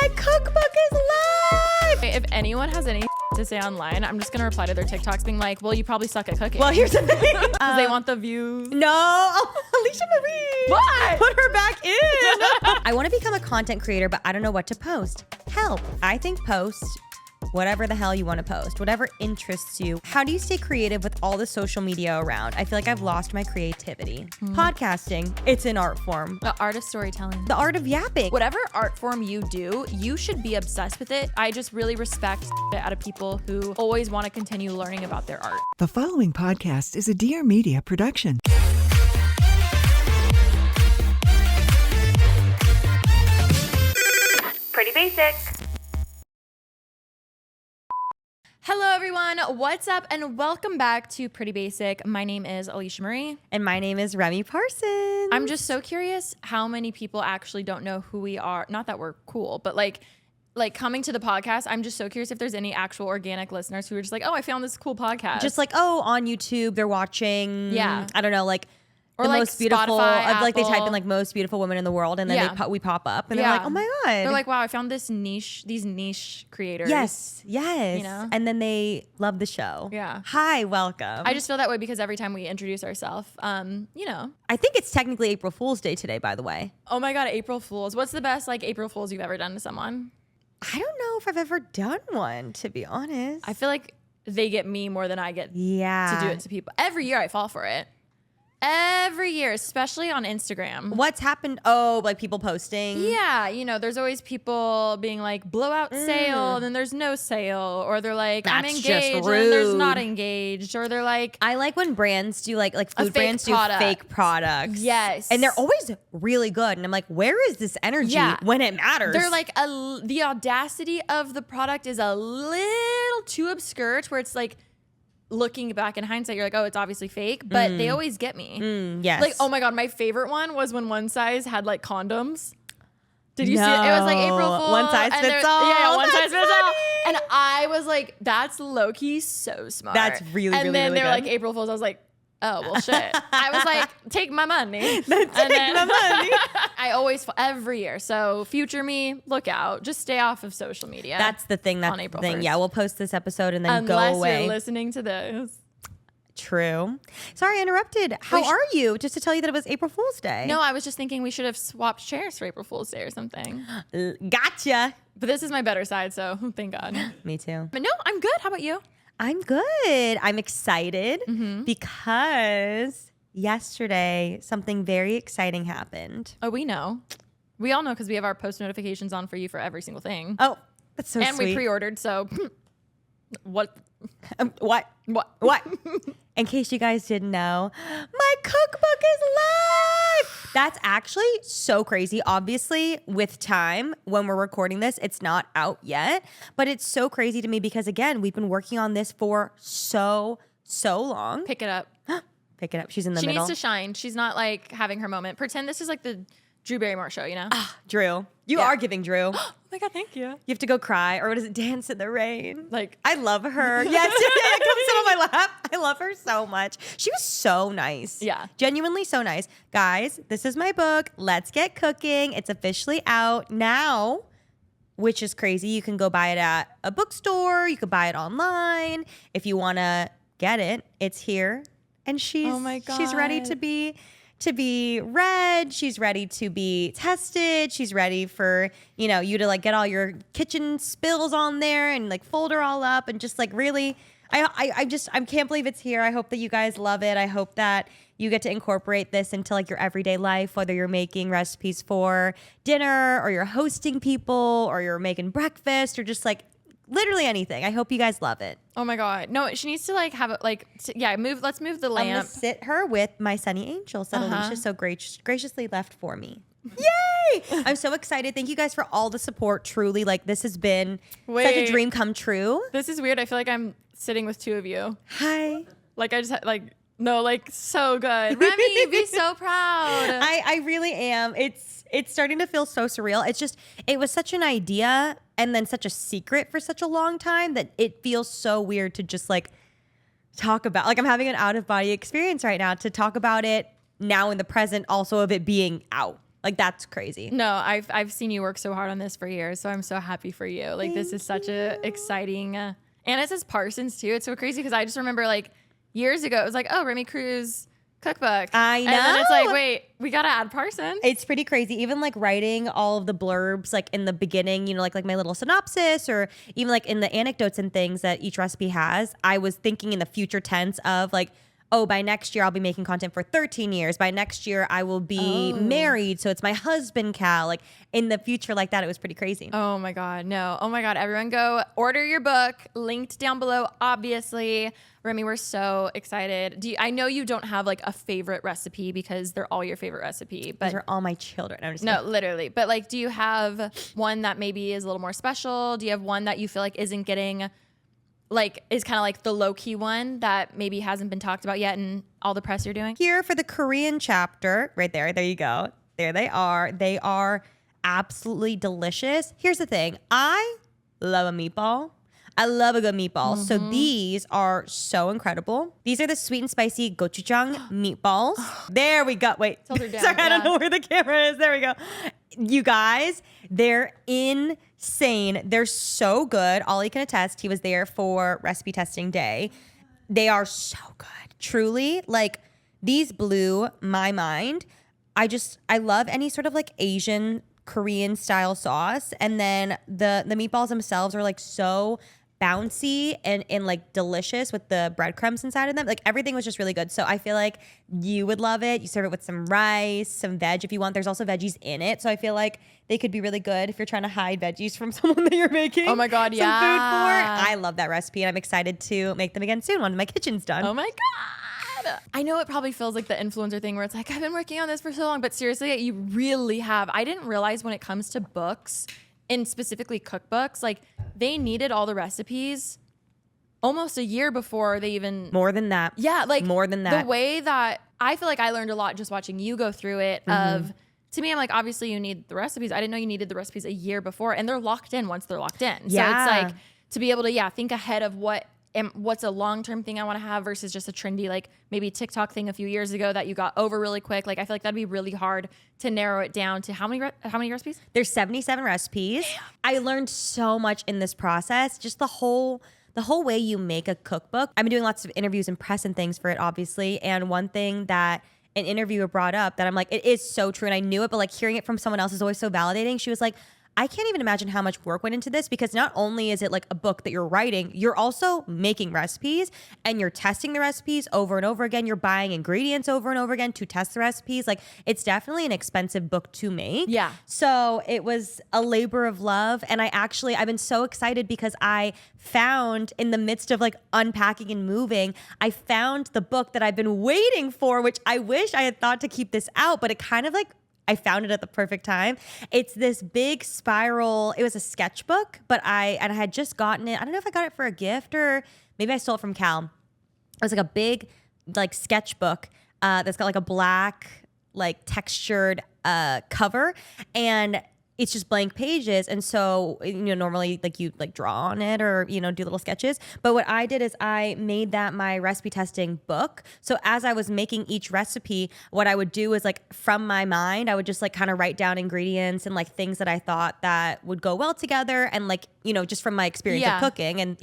My cookbook is live! If anyone has any to say online, I'm just gonna reply to their TikToks being like, well, you probably suck at cooking. Well, here's the thing. Because they want the views. No, Alisha Marie. What? Put her back in. I want to become a content creator, but I don't know what to post. Help. I think post whatever the hell you want to post, whatever interests you. How do you stay creative with all the social media around? I feel like I've lost my creativity. Podcasting, it's an art form. The art of storytelling. The art of yapping. Whatever art form you do, you should be obsessed with it. I just really respect it out of people who always want to continue learning about their art. The following podcast is a Dear Media production. Pretty basic. Hello everyone, what's up and welcome back to Pretty Basic. My name is Alisha Marie. And my name is Remi Parsons. I'm just so curious how many people actually don't know who we are. Not that we're cool, but like coming to the podcast, I'm just so curious if there's any actual organic listeners who are just like, oh, I found this cool podcast. Just like, oh, on YouTube, they're watching, Yeah. I don't know, like Or the like most beautiful, Spotify, like they type Apple. in like most beautiful women in the world, and then Yeah. we pop up, and they're Yeah. like, oh my God. They're like, wow, I found this niche, these niche creators. yes. You know? And then they love the show. Yeah. Hi, welcome. I just feel that way because every time we introduce ourselves, you know. I think it's technically April Fool's Day today, by the way. Oh my God, April Fools. What's the best like April Fools you've ever done to someone? I don't know if I've ever done one, to be honest. I feel like they get me more than I get yeah. to do it to people. Every year I fall for it. Every year, especially on Instagram. What's happened? Oh, like people posting? Yeah, you know, there's always people being like blowout sale, and then there's no sale, or they're like I'm That's just engaged, and then there's rude. not engaged, or they're like I like when brands do like food fake brands product. do fake products. Yes. And they're always really good. And I'm like, where is this energy Yeah. when it matters? they're like the audacity of the product is a little too obscure to where it's like looking back in hindsight, you're like, oh, it's obviously fake, but they always get me. yes. Like, oh my God, my favorite one was when One Size had like condoms. Did you see it? It was like April Fool's. One size and fits there- all. Yeah, one That's size fits all. funny. And I was like, that's low key so smart. That's really, and really, then really they're good. like April Fool's. I was like, oh well, shit. I was like, take my money. Take my money. I always every year. So future me, look out. Just stay off of social media. That's the thing. That's on the April thing. 1st. Yeah, we'll post this episode and then unless go away. you're listening to this. True. Sorry, I interrupted. How are you? Just to tell you that it was April Fool's Day. No, I was just thinking we should have swapped chairs for April Fool's Day or something. Gotcha. But this is my better side, so thank God. Me too. But no, I'm good. How about you? I'm good. I'm excited because yesterday something very exciting happened. Oh, we know. We all know because we have our post notifications on for you for every single thing. Oh, that's so and sweet. we pre-ordered, so what? What? What? In case you guys didn't know, my cookbook is live. That's actually so crazy. Obviously, with time, when we're recording this, it's not out yet, but it's so crazy to me because, again, we've been working on this for so long. Pick it up. Pick it up. She's in the She middle. needs to shine. She's not like having her moment. Pretend this is like the Drew Barrymore show, you know? Drew. You are giving Drew. Oh my God, thank you. You have to go cry, or what is it? Dance in the rain. Like, I love her. Yes, come sit on my lap. I love her so much. She was so nice. Yeah. Genuinely so nice. Guys, this is my book. Let's Get Cooking. It's officially out now, which is crazy. You can go buy it at a bookstore. You could buy it online. If you want to get it, it's here. And she's Oh my she's ready God. to be read. She's ready to be tested. She's ready for, you to like get all your kitchen spills on there and like fold her all up and just like really, I can't believe it's here. I hope that you guys love it. I hope that you get to incorporate this into like your everyday life, whether you're making recipes for dinner or you're hosting people or you're making breakfast or just like literally anything. I hope you guys love it. oh my God. No, she needs to like have it like, let's move the I'm gonna lamp. sit her with my sunny angels that Alisha so graciously left for me. Yay! I'm so excited. Thank you guys for all the support. Truly, like this has been such a Wait. dream come true. This is weird. I feel like I'm sitting with two of you. Hi. Like I just had like, no, like so good. Remi, be so proud. I really am. It's starting to feel so surreal. It was such an idea and then such a secret for such a long time that it feels so weird to just like talk about. Like I'm having an out of body experience right now to talk about it now in the present, also of it being out. Like that's crazy. No, I've seen you work so hard on this for years, so I'm so happy for you. Like this is such a exciting, and it says Parsons too. It's so crazy because I just remember like years ago it was like, oh, Remi Cruz cookbook. I know. And then it's like, wait, we gotta add Parsons. It's pretty crazy. Even like writing all of the blurbs like in the beginning, you know, like my little synopsis, or even like in the anecdotes and things that each recipe has, I was thinking in the future tense of like, oh, by next year I'll be making content for 13 years. By next year I will be married, so it's my husband, Cal. Like in the future like that, it was pretty crazy. Oh my God, no. Oh my God, everyone go order your book. Linked down below, obviously. Remi, we're so excited. I know you don't have like a favorite recipe because they're all your favorite recipe, but Those are all my children. I'm just no, kidding. literally. But like, do you have one that maybe is a little more special? Do you have one that you feel like isn't getting like is kind of like the low-key one that maybe hasn't been talked about yet in all the press you're doing? Here for the Korean chapter, right there. There you go. There they are. They are absolutely delicious. Here's the thing. I love a meatball. I love a good meatball. So these are so incredible. These are the sweet and spicy gochujang meatballs. There we go. Wait. Tilt her down, Sorry, I don't yeah. know where the camera is. There we go. You guys, they're insane. They're so good. Ollie can attest. He was there for recipe testing day. They are so good. Truly, like these blew my mind. I love any sort of like Asian Korean style sauce. And then the meatballs themselves are like so bouncy and like delicious with the breadcrumbs inside of them. Like everything was just really good. So I feel like you would love it. You serve it with some rice, some veg if you want. There's also veggies in it. So I feel like they could be really good if you're trying to hide veggies from someone that you're making. Oh my God, some food yeah. for. I love that recipe and I'm excited to make them again soon when my kitchen's done. Oh my God. I know it probably feels like the influencer thing where it's like, I've been working on this for so long, but seriously, you really have. I didn't realize when it comes to books, and specifically cookbooks, like they needed all the recipes almost a year before they even. More than that. Yeah, like more than that. The way that I feel like I learned a lot just watching you go through it of, to me, I'm like, obviously you need the recipes. I didn't know you needed the recipes a year before, and they're locked in once they're locked in. Yeah. So it's like to be able to, think ahead of what's a long-term thing I want to have versus just a trendy, like maybe TikTok thing a few years ago that you got over really quick. Like I feel like that'd be really hard to narrow it down to how many recipes? There's 77 recipes. Damn. I learned so much in this process. Just the whole way you make a cookbook. I've been doing lots of interviews and press and things for it, obviously. And one thing that an interviewer brought up that I'm like, it is so true. And I knew it, but like hearing it from someone else is always so validating. She was like, I can't even imagine how much work went into this because not only is it like a book that you're writing, you're also making recipes and you're testing the recipes over and over again. You're buying ingredients over and over again to test the recipes. Like it's definitely an expensive book to make. Yeah. So it was a labor of love. And I've been so excited because I found in the midst of like unpacking and moving, I found the book that I've been waiting for, which I wish I had thought to keep this out, but it kind of like I found it at the perfect time. It's this big spiral. It was a sketchbook, but I had just gotten it. I don't know if I got it for a gift or maybe I stole it from Cal. It was like a big like sketchbook that's got like a black like textured cover and it's just blank pages. And so, normally like you like draw on it or, do little sketches. But what I did is I made that my recipe testing book. So as I was making each recipe, what I would do is like from my mind, I would just like kind of write down ingredients and like things that I thought that would go well together. And like, just from my experience of cooking and,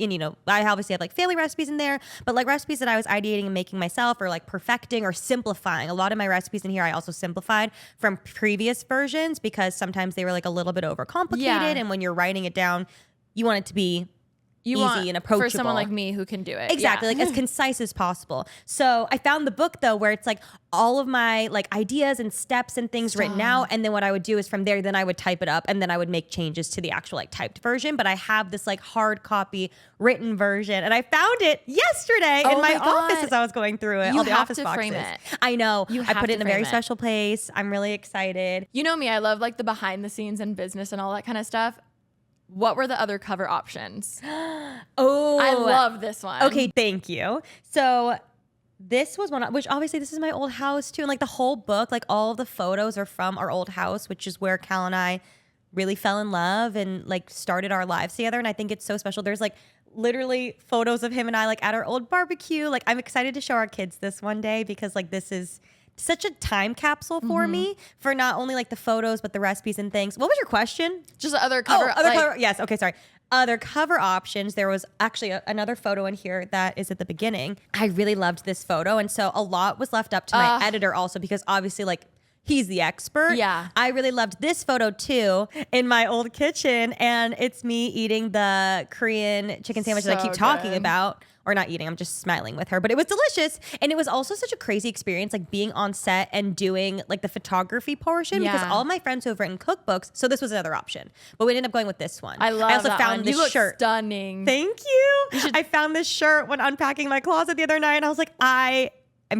I obviously have like family recipes in there, but like recipes that I was ideating and making myself or like perfecting or simplifying. A lot of my recipes in here, I also simplified from previous versions because sometimes they were like a little bit overcomplicated. Yeah. And when you're writing it down, you want it to be easy want and approachable. For someone like me who can do it. Exactly. Yeah. Like as concise as possible. So I found the book though, where it's like all of my like ideas and steps and things written out. And then what I would do is from there, then I would type it up and then I would make changes to the actual like typed version. But I have this like hard copy written version and I found it yesterday in my office as I was going through it. You all the have office to boxes. frame it. I know. You I have put it to in a very frame it. special place. I'm really excited. You know me, I love like the behind the scenes and business and all that kind of stuff. What were the other cover options? Oh, I love this one. Okay, thank you. So this was one, which obviously this is my old house too. And like the whole book, like all of the photos are from our old house, which is where Cal and I really fell in love and like started our lives together. And I think it's so special. There's like literally photos of him and I like at our old barbecue. Like I'm excited to show our kids this one day because like this is such a time capsule for me for not only like the photos, but the recipes and things. What was your question? Just other cover. Cover. Yes. Okay. Sorry. Other cover options. There was actually another photo in here that is at the beginning. I really loved this photo. And so a lot was left up to my editor also, because obviously like he's the expert. Yeah. I really loved this photo too in my old kitchen. And it's me eating the Korean chicken sandwich that I keep talking about. Or not eating, I'm just smiling with her, but it was delicious. And it was also such a crazy experience, like being on set and doing like the photography portion, because all of my friends who have written cookbooks, so this was another option, but we ended up going with this one. I also found this you look shirt. stunning. Thank you. I found this shirt when unpacking my closet the other night, and I was like, I'm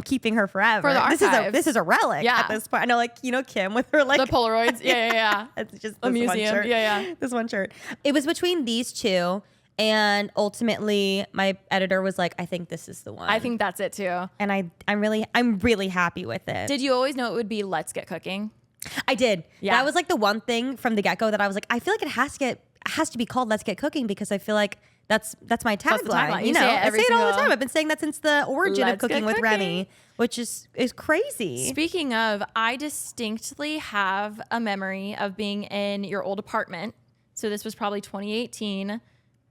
keeping her forever. For the archives. This is a relic at this point. I know, like, Kim with her like the Polaroids. Yeah. It's just a this museum. one shirt. Yeah. This one shirt. It was between these two. And ultimately, my editor was like, I think this is the one. I think that's it too. And I'm really happy with it. Did you always know it would be Let's Get Cooking? I did. Yeah. That was like the one thing from the get-go that I was like, I feel like it has to be called Let's Get Cooking, because I feel like that's my tagline. the tagline. You know, say it every I say it all the single- time. I've been saying that since the origin of Let's Get Cooking with Cooking. Remi, which is crazy. Speaking of, I distinctly have a memory of being in your old apartment. So this was probably 2018.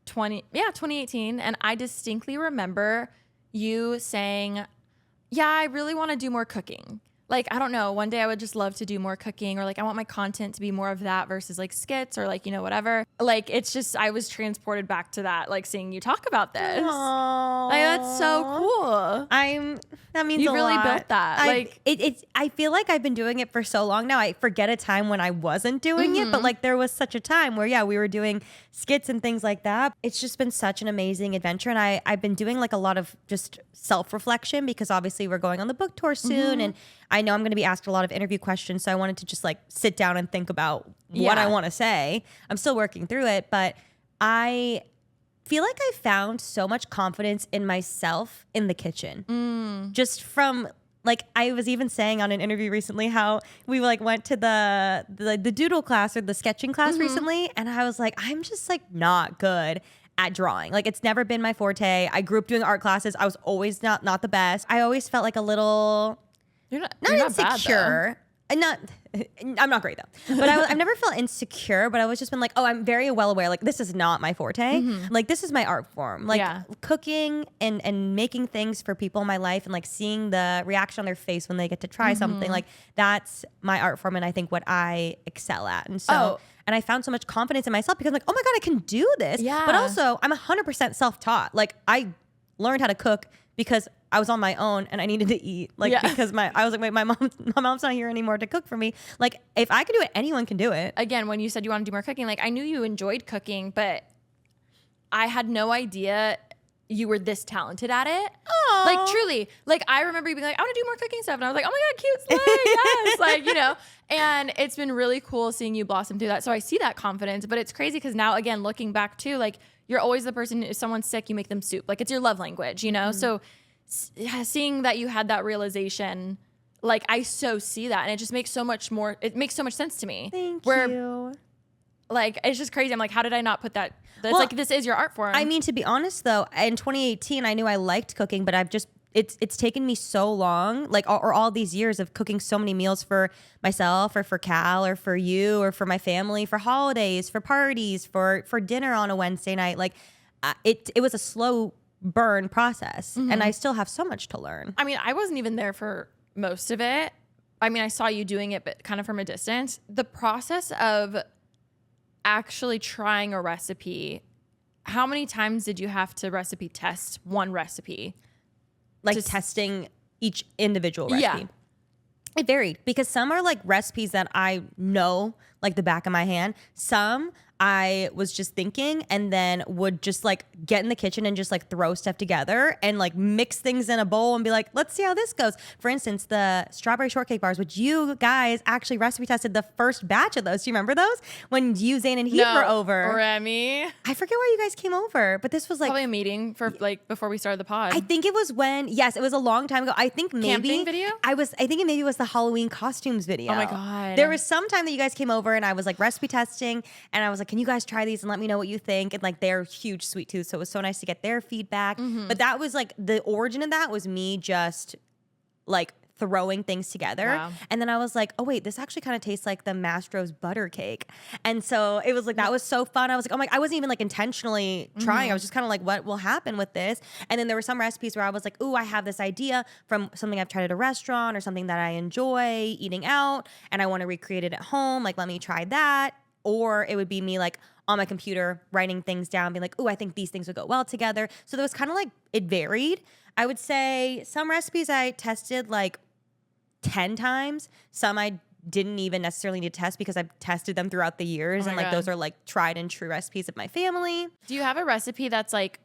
2018. And I distinctly remember you saying, yeah, I really want to do more cooking. Like, I don't know, one day I would just love to do more cooking, or like I want my content to be more of that versus like skits or like, whatever. Like, it's just, I was transported back to that, like seeing you talk about this. Aww. Like, that's so cool. That means You a really lot. built that. I feel like I've been doing it for so long now. I forget a time when I wasn't doing it, but like there was such a time where we were doing skits and things like that. It's just been such an amazing adventure, and I've been doing like a lot of just self-reflection, because obviously we're going on the book tour soon, and I know I'm going to be asked a lot of interview questions, so I wanted to just like sit down and think about what I want to say. I'm still working through it, but I feel like I found so much confidence in myself in the kitchen. Just from like, I was even saying on an interview recently how we like went to the doodle class or the sketching class recently, and I was like, I'm just like not good at drawing. Like, it's never been my forte. I grew up doing art classes. I was always not the best. I always felt like a little You're not insecure. I'm not great though, but I've never felt insecure, but I was just been like, oh, I'm very well aware, like this is not my forte. Like, this is my art form, like cooking and making things for people in my life, and like seeing the reaction on their face when they get to try something, like that's my art form, and I think what I excel at. And so and I found so much confidence in myself, because I'm like, oh my God, I can do this. But also I'm 100% self-taught. Like, I learned how to cook because I was on my own and I needed to eat. Like, because I was like, wait, my mom's not here anymore to cook for me. Like, if I can do it, anyone can do it. Again, when you said you want to do more cooking, like I knew you enjoyed cooking, but I had no idea you were this talented at it. Aww. Like, truly. Like, I remember you being like, I want to do more cooking stuff. And I was like, oh my God, cute slay. Yes. Like, and it's been really cool seeing you blossom through that. So I see that confidence, but it's crazy because now, again, looking back too, like, you're always the person, if someone's sick, you make them soup. Like, it's your love language, So seeing that you had that realization, like, I so see that, and it just makes so much sense to me. Thank you. Like, it's just crazy. I'm like, how did I not put that? It's like, this is your art form. I mean, to be honest though, in 2018, I knew I liked cooking, but it's taken me so long, like, or all these years of cooking so many meals for myself or for Cal or for you or for my family, for holidays, for parties, for dinner on a Wednesday night. Like, it was a slow burn process, and I still have so much to learn. I mean, I wasn't even there for most of it. I mean, I saw you doing it, but kind of from a distance. The process of actually trying a recipe, how many times did you have to recipe test one recipe? Like, testing each individual recipe. Yeah. It varied, because some are like recipes that I know like the back of my hand. Some I was just thinking and then would just like get in the kitchen and just like throw stuff together and like mix things in a bowl and be like, let's see how this goes. For instance, the strawberry shortcake bars, which you guys actually recipe tested the first batch of those. Do you remember those? When you, Zane, and Heath were over. Remi. I forget why you guys came over, but this was like probably a meeting for like before we started the pod. I think it was it was a long time ago. I think maybe Camping video? I think it maybe was the Halloween costumes video. Oh my God. There was some time that you guys came over and I was like recipe testing, and I was like, can you guys try these and let me know what you think? And like, they're huge sweet tooth, so it was so nice to get their feedback. But that was like the origin of that was me just like throwing things together. Wow. And then I was like, oh wait, this actually kind of tastes like the Mastro's butter cake. And so it was like, that was so fun. I was like, oh my, I wasn't even like intentionally trying. I was just kind of like, what will happen with this? And then there were some recipes where I was like, ooh, I have this idea from something I've tried at a restaurant or something that I enjoy eating out and I want to recreate it at home. Like, let me try that. Or it would be me like on my computer writing things down, being like, ooh, I think these things would go well together. So there was kind of like, it varied. I would say some recipes I tested like 10 times. Some I didn't even necessarily need to test because I've tested them throughout the years. And like, those are like tried and true recipes of my family. Do you have a recipe that's like,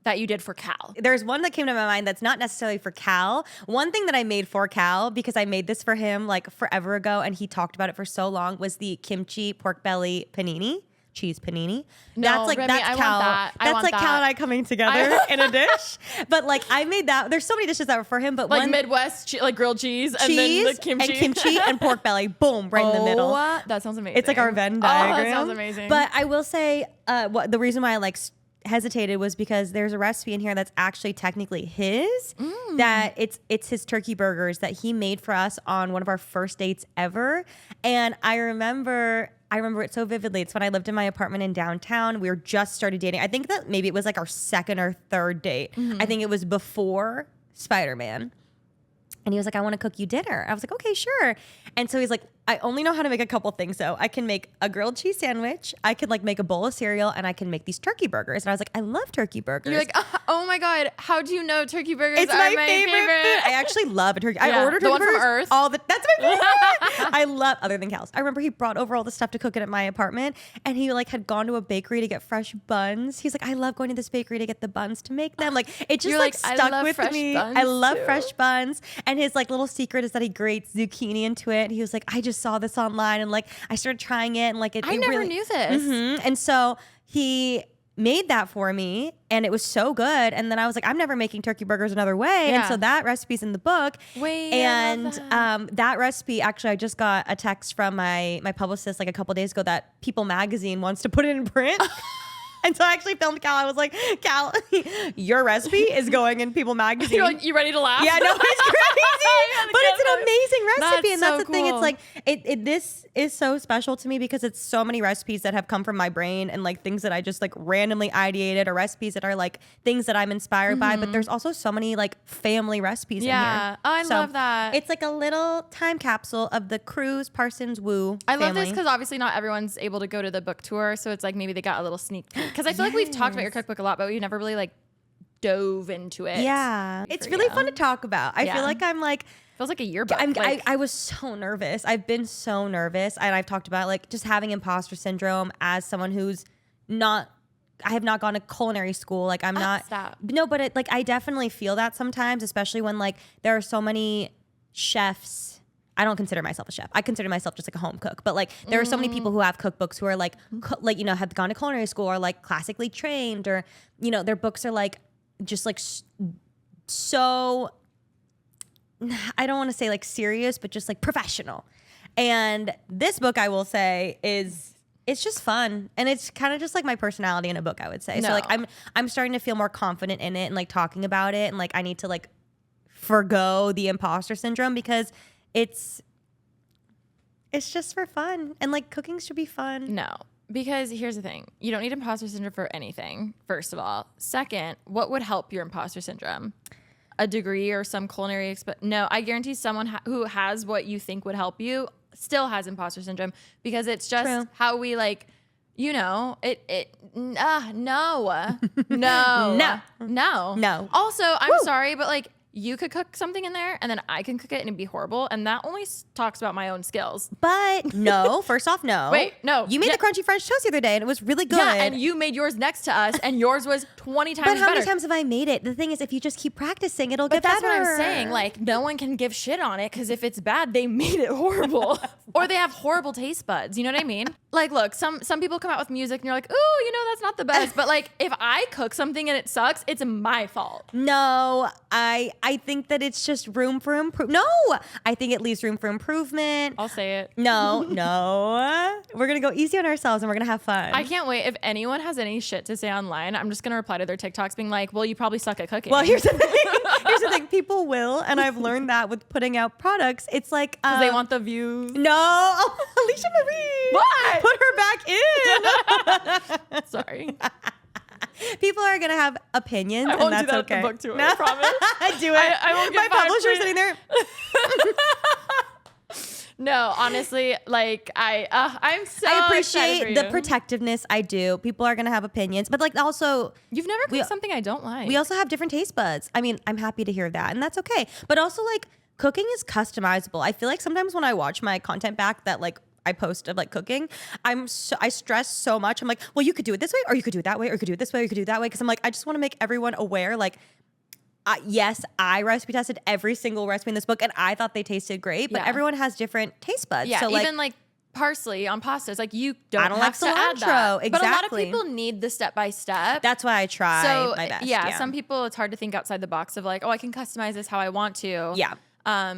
that you did for Cal? There's one that came to my mind that's not necessarily for Cal. One thing that I made for Cal, because I made this for him like forever ago and he talked about it for so long, was the kimchi pork belly panini. Cheese panini. No, that's like, Remi, that's I want Cal. that. I That's want like that. Cal and I coming together in a dish. But like, I made that. There's so many dishes that were for him, but Like one Midwest, like grilled cheese and then the kimchi. and pork belly. Boom, right in the middle. That sounds amazing. It's like our Venn Oh, diagram. that sounds amazing. But I will say, what the reason why I like hesitated was because there's a recipe in here that's actually technically his. That it's his turkey burgers that he made for us on one of our first dates ever. And I remember it so vividly. It's when I lived in my apartment in downtown. We were just started dating. I think that maybe it was like our second or third date. I think it was before Spider-Man. And he was like, I want to cook you dinner. I was like, okay, sure. And so he's like, I only know how to make a couple things though. I can make a grilled cheese sandwich. I could like make a bowl of cereal and I can make these turkey burgers. And I was like, I love turkey burgers. You're like, oh my God, how do you know turkey burgers it's are my my favorite food. I actually love a turkey. Yeah, I ordered the turkey one from burgers Earth. That's my favorite. I love, other than Cal's. I remember he brought over all the stuff to cook it at my apartment and he like had gone to a bakery to get fresh buns. He's like, I love going to this bakery to get the buns to make them. Like it just You're like like, I stuck love with fresh me. buns I love too. fresh buns. And his like little secret is that he grates zucchini into it. He was like, I just saw this online and like I started trying it and like I it never really knew this. And so he made that for me and it was so good. And then I was like, I'm never making turkey burgers another way. And Yeah. so that recipe's in the book. Wait, I and love that recipe, actually, I just got a text from my publicist like a couple days ago that People Magazine wants to put it in print. And so I actually filmed Cal. I was like, Cal, your recipe is going in People Magazine. You're like, you ready to laugh? Yeah, no, it's crazy. But it's an amazing recipe. That's And that's so the thing. It's cool. like, this is so special to me because it's so many recipes that have come from my brain and like things that I just like randomly ideated or recipes that are like things that I'm inspired by. But there's also so many like family recipes in Yeah. here. Oh, I So love that. It's like a little time capsule of the Cruz Parsons Wu I love this family. because obviously not everyone's able to go to the book tour. So it's like maybe they got a little sneak peek. Because I feel like we've talked about your cookbook a lot, but we never really like dove into it. Yeah. It's for really you. fun to talk about. I Yeah. feel like I'm like, Feels like a yearbook. I was so nervous. I've been so nervous. And I've talked about like just having imposter syndrome as someone who's not, I have not gone to culinary school. Like I'm not, stop. no, but like I definitely feel that sometimes, especially when like there are so many chefs. I don't consider myself a chef. I consider myself just like a home cook. But like there are so many people who have cookbooks who are like, like, you know, have gone to culinary school or like classically trained or, you know, their books are like just like so, I don't want to say like serious, but just like professional. And this book, I will say, it's just fun. And it's kind of just like my personality in a book, I would say. So No. like I'm starting to feel more confident in it and like talking about it. And like I need to like forgo the imposter syndrome because it's just for fun. And like cooking should be fun. No, because here's the thing. You don't need imposter syndrome for anything, first of all. Second, what would help your imposter syndrome? A degree or some culinary no, I guarantee someone who has what you think would help you still has imposter syndrome because it's just True. how we like, you know, no. No. Also, I'm sorry, but like you could cook something in there and then I can cook it and it'd be horrible. And that only talks about my own skills. But no, first off, no. Wait, no. You made the crunchy French toast the other day and it was really good. Yeah, and you made yours next to us and yours was 20 times But how better. many times have I made it? The thing is, if you just keep practicing, it'll But get that's better. what I'm saying. Like, no one can give shit on it because if it's bad, they made it horrible. Or they have horrible taste buds. You know what I mean? Like, look, some people come out with music and you're like, ooh, you know, that's not the best. But like, if I cook something and it sucks, it's my fault. No, I think that it's just room for improvement. No, I think it leaves room for improvement. I'll say it. No. We're going to go easy on ourselves and we're going to have fun. I can't wait. If anyone has any shit to say online, I'm just going to reply to their TikToks being like, well, you probably suck at cooking. Well, here's the thing. here's the thing, people will, and I've learned that with putting out products, it's like Because they want the views. no, Alisha Marie, What? put her back in. Sorry. People are gonna have opinions, I won't and do that's that okay. at the book tour, I promise. Do it. I won't My get fired publisher's for sitting there. No, honestly, like I'm so I excited for appreciate the you. protectiveness. I do. People are gonna have opinions, but like also, You've never cooked something I don't like. we also have different taste buds. I mean, I'm happy to hear that, and that's okay. But also, like, cooking is customizable. I feel like sometimes when I watch my content back that like I post of like cooking, I stress so much. I'm like, well, you could do it this way, or you could do it that way, or you could do it this way, or you could do it that way. Because I'm like, I just want to make everyone aware. Like, yes, I recipe tested every single recipe in this book, and I thought they tasted great. But Yeah. everyone has different taste buds. Yeah, so even like parsley on pasta. It's like you don't I don't have like to add that. cilantro. But a lot of Exactly. people need the step by step. that's why I try So my best. yeah, some people it's hard to think outside the box of like, oh, I can customize this how I want to. Yeah.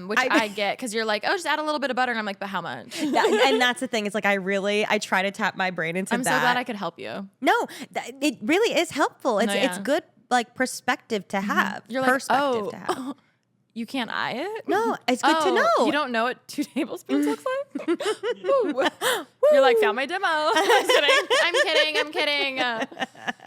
Which I get because you're like, oh, just add a little bit of butter, and I'm like, but how much? And that's the thing. It's like I try to tap my brain into I'm that. so glad I could help you. No, it really is helpful. It's No, yeah. it's good like perspective to have. You're like, perspective oh, to have. You can't eye it? No, it's good to know. You don't know what 2 tablespoons looks like? Ooh. You're like, found my demo. I'm kidding.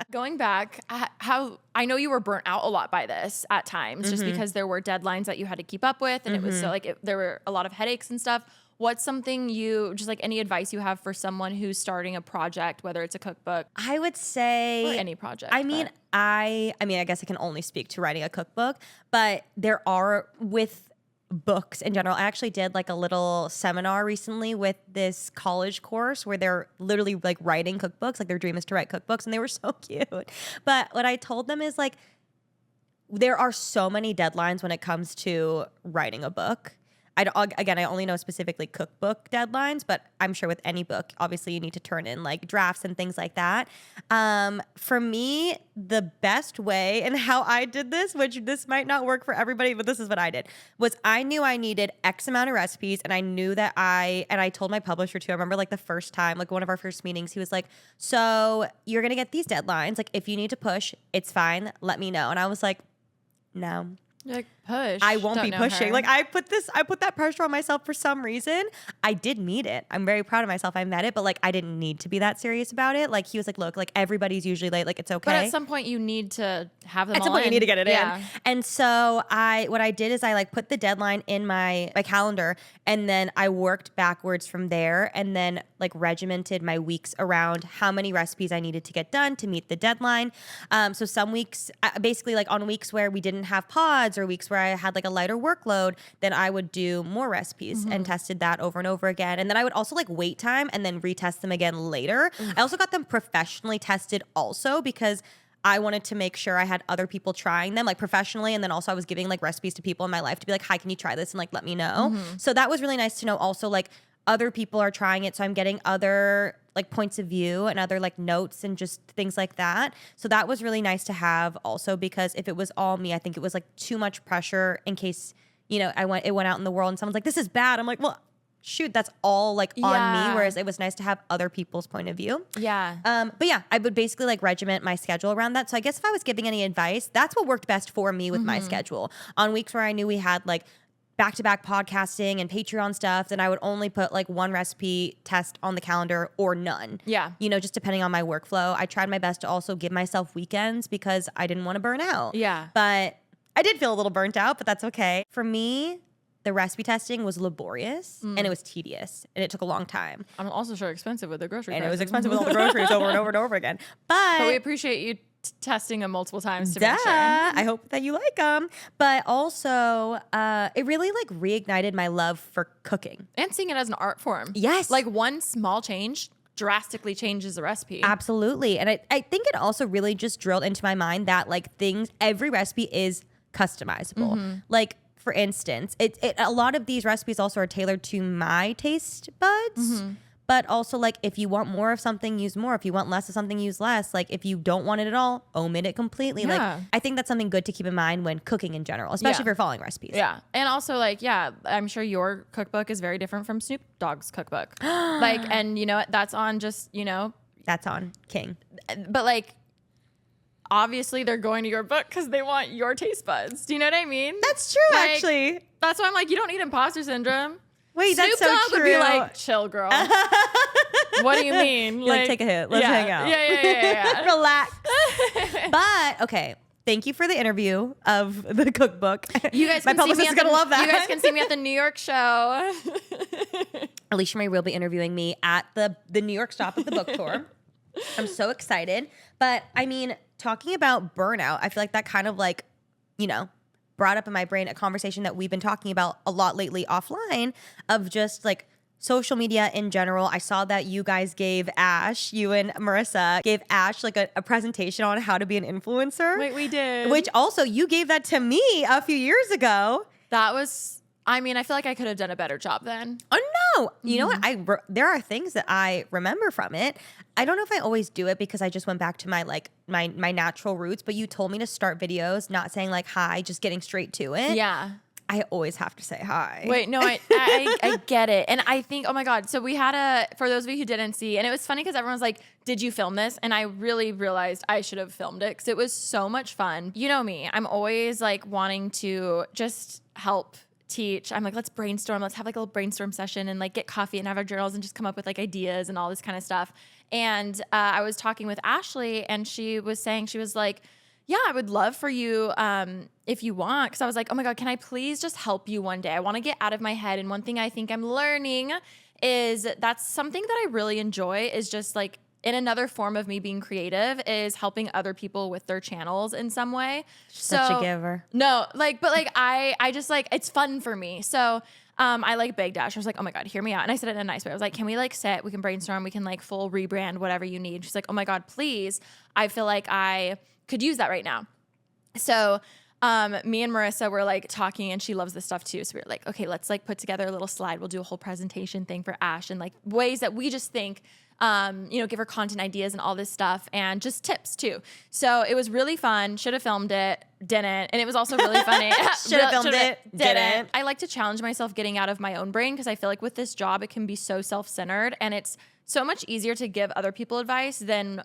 Going back, how I know you were burnt out a lot by this at times, just because there were deadlines that you had to keep up with, and it was so like there were a lot of headaches and stuff. What's something you just like any advice you have for someone who's starting a project, whether it's a cookbook I would say or any project? I mean, but- I guess I can only speak to writing a cookbook, but there are with books in general. I actually did like a little seminar recently with this college course where they're literally like writing cookbooks, like their dream is to write cookbooks, and they were so cute. But what I told them is like, there are so many deadlines when it comes to writing a book. I only know specifically cookbook deadlines, but I'm sure with any book, obviously you need to turn in like drafts and things like that. For me, the best way and how I did this, which this might not work for everybody, but this is what I did, was I knew I needed X amount of recipes, and I knew that I told my publisher too. I remember like the first time, like one of our first meetings, he was like, so you're going to get these deadlines. Like if you need to push, it's fine. Let me know. And I was like, no. You're like, push. I won't Don't be know pushing. her. Like I put that pressure on myself for some reason. I did meet it. I'm very proud of myself. I met it, but like I didn't need to be that serious about it. Like he was like, look, like everybody's usually late. Like it's okay. But at some point, you need to have them. At some all point, you in. need to get it Yeah. in. And so what I did is I like put the deadline in my calendar, and then I worked backwards from there, and then like regimented my weeks around how many recipes I needed to get done to meet the deadline. So some weeks, basically like on weeks where we didn't have pods or weeks where I had like a lighter workload, then I would do more recipes and tested that over and over again. And then I would also like wait time and then retest them again later. I also got them professionally tested also because I wanted to make sure I had other people trying them like professionally. And then also I was giving like recipes to people in my life to be like, hi, can you try this? And like, let me know. So that was really nice to know also like other people are trying it. So I'm getting other like points of view and other like notes and just things like that. So that was really nice to have also, because if it was all me, I think it was like too much pressure in case, you know, it went out in the world and someone's like, this is bad. I'm like, well, shoot, that's all like on Yeah. me. Whereas it was nice to have other people's point of view. Yeah. But yeah, I would basically like regiment my schedule around that. So I guess if I was giving any advice, that's what worked best for me with my schedule. On weeks where I knew we had like back-to-back podcasting and Patreon stuff, then I would only put like one recipe test on the calendar or none. Yeah. You know, just depending on my workflow. I tried my best to also give myself weekends because I didn't want to burn out. Yeah. But I did feel a little burnt out, but that's okay. For me, the recipe testing was laborious and it was tedious and it took a long time. I'm also sure expensive with the grocery And it was prices. expensive with all the groceries over and over and over again. But we appreciate you testing them multiple times to Duh. make sure. I hope that you like them. But also, it really like reignited my love for cooking. And seeing it as an art form. Yes. Like one small change drastically changes the recipe. Absolutely. And I think it also really just drilled into my mind that like every recipe is customizable. Like, for instance, a lot of these recipes also are tailored to my taste buds. But also, like, if you want more of something, use more. If you want less of something, use less. Like, if you don't want it at all, omit it completely. Yeah. Like, I think that's something good to keep in mind when cooking in general, especially if you're following recipes. Yeah. And also, like, yeah, I'm sure your cookbook is very different from Snoop Dogg's cookbook. Like, and you know what? That's on just, you know, That's on King. but like, obviously they're going to your book because they want your taste buds. Do you know what I mean? That's true, Like, actually. That's why I'm like, you don't need imposter syndrome. Wait, Snoop that's so Dogg true. would be like, chill, girl. What do you mean? You're like, take a hit. Let's hang out. Yeah. Relax. But, okay. Thank you for the interview of the cookbook. You guys My can see me publicist at is going to love that. You guys can see me at the New York show. Alisha Marie will be interviewing me at the New York stop of the book tour. I'm so excited. But, I mean, talking about burnout, I feel like that kind of like, you know, brought up in my brain a conversation that we've been talking about a lot lately offline of just like social media in general. I saw that you guys gave Ash, you and Marissa gave Ash like a presentation on how to be an influencer. Wait, we did. Which also you gave that to me a few years ago. That was, I mean, I feel like I could have done a better job then. Oh no! You know what? There are things that I remember from it. I don't know if I always do it because I just went back to my like my natural roots. But you told me to start videos, not saying like hi, just getting straight to it. Yeah. I always have to say hi. Wait, no, I get it. And I think, oh my God. So we had for those of you who didn't see, and it was funny because everyone was like, did you film this? And I really realized I should have filmed it because it was so much fun. You know me, I'm always like wanting to just help teach. I'm like, let's brainstorm. Let's have like a little brainstorm session and like get coffee and have our journals and just come up with like ideas and all this kind of stuff. And I was talking with Ashley and she was saying, she was like, yeah, I would love for you if you want. Because I was like, oh my God, can I please just help you one day? I want to get out of my head. And one thing I think I'm learning is that's something that I really enjoy is just like in another form of me being creative is helping other people with their channels in some way. Such a giver. No, like, but like I just like, it's fun for me. So I like begged Ash. I was like, oh my God, hear me out. And I said it in a nice way. I was like, can we like sit, we can brainstorm, we can like full rebrand, whatever you need. She's like, oh my God, please. I feel like I could use that right now. So me and Marissa were like talking and she loves this stuff too. So we were like, okay, let's like put together a little slide. We'll do a whole presentation thing for Ash and like ways that we just think, give her content ideas and all this stuff and just tips too. So it was really fun. Should have filmed it, didn't. And it was also really funny. Should have filmed it, didn't. I like to challenge myself getting out of my own brain because I feel like with this job, it can be so self-centered and it's so much easier to give other people advice than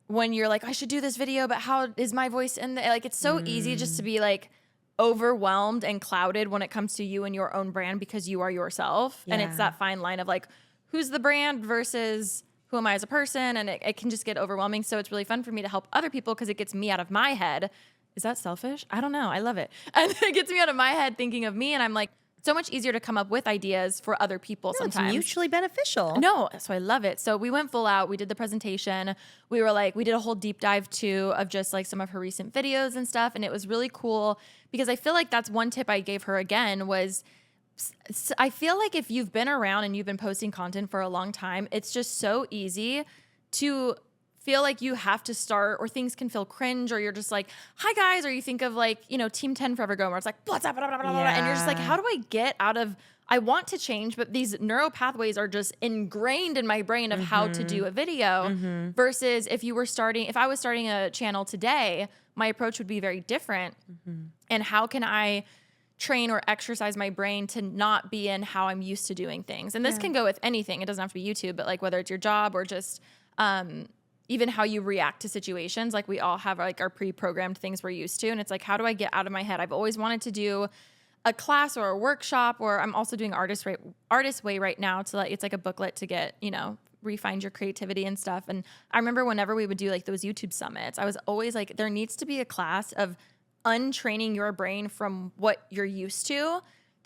when you're like, I should do this video, but how is my voice in there? Like, it's so easy just to be like overwhelmed and clouded when it comes to you and your own brand because you are yourself. Yeah. And it's that fine line of like, who's the brand versus who am I as a person? And it can just get overwhelming. So it's really fun for me to help other people because it gets me out of my head. Is that selfish? I don't know. I love it. And it gets me out of my head thinking of me. And I'm like, so much easier to come up with ideas for other people sometimes. It's mutually beneficial. No, so I love it. So we went full out. We did the presentation. We were like, we did a whole deep dive too of just like some of her recent videos and stuff. And it was really cool because I feel like that's one tip I gave her again was I feel like if you've been around and you've been posting content for a long time, it's just so easy to feel like you have to start or things can feel cringe or you're just like, hi guys, or you think of like, Team 10 Forever Go where it's like, blah, blah, blah, blah, blah, and you're just like, how do I get out of, I want to change, but these neural pathways are just ingrained in my brain of how to do a video versus if I was starting a channel today, my approach would be very different. And how can I train or exercise my brain to not be in how I'm used to doing things? And this can go with anything. It doesn't have to be YouTube, but like whether it's your job or just, even how you react to situations. Like we all have like our pre-programmed things we're used to. And it's like, how do I get out of my head? I've always wanted to do a class or a workshop, or I'm also doing Artist Way right now to like, it's like a booklet to get, refine your creativity and stuff. And I remember whenever we would do like those YouTube summits, I was always like, there needs to be a class of untraining your brain from what you're used to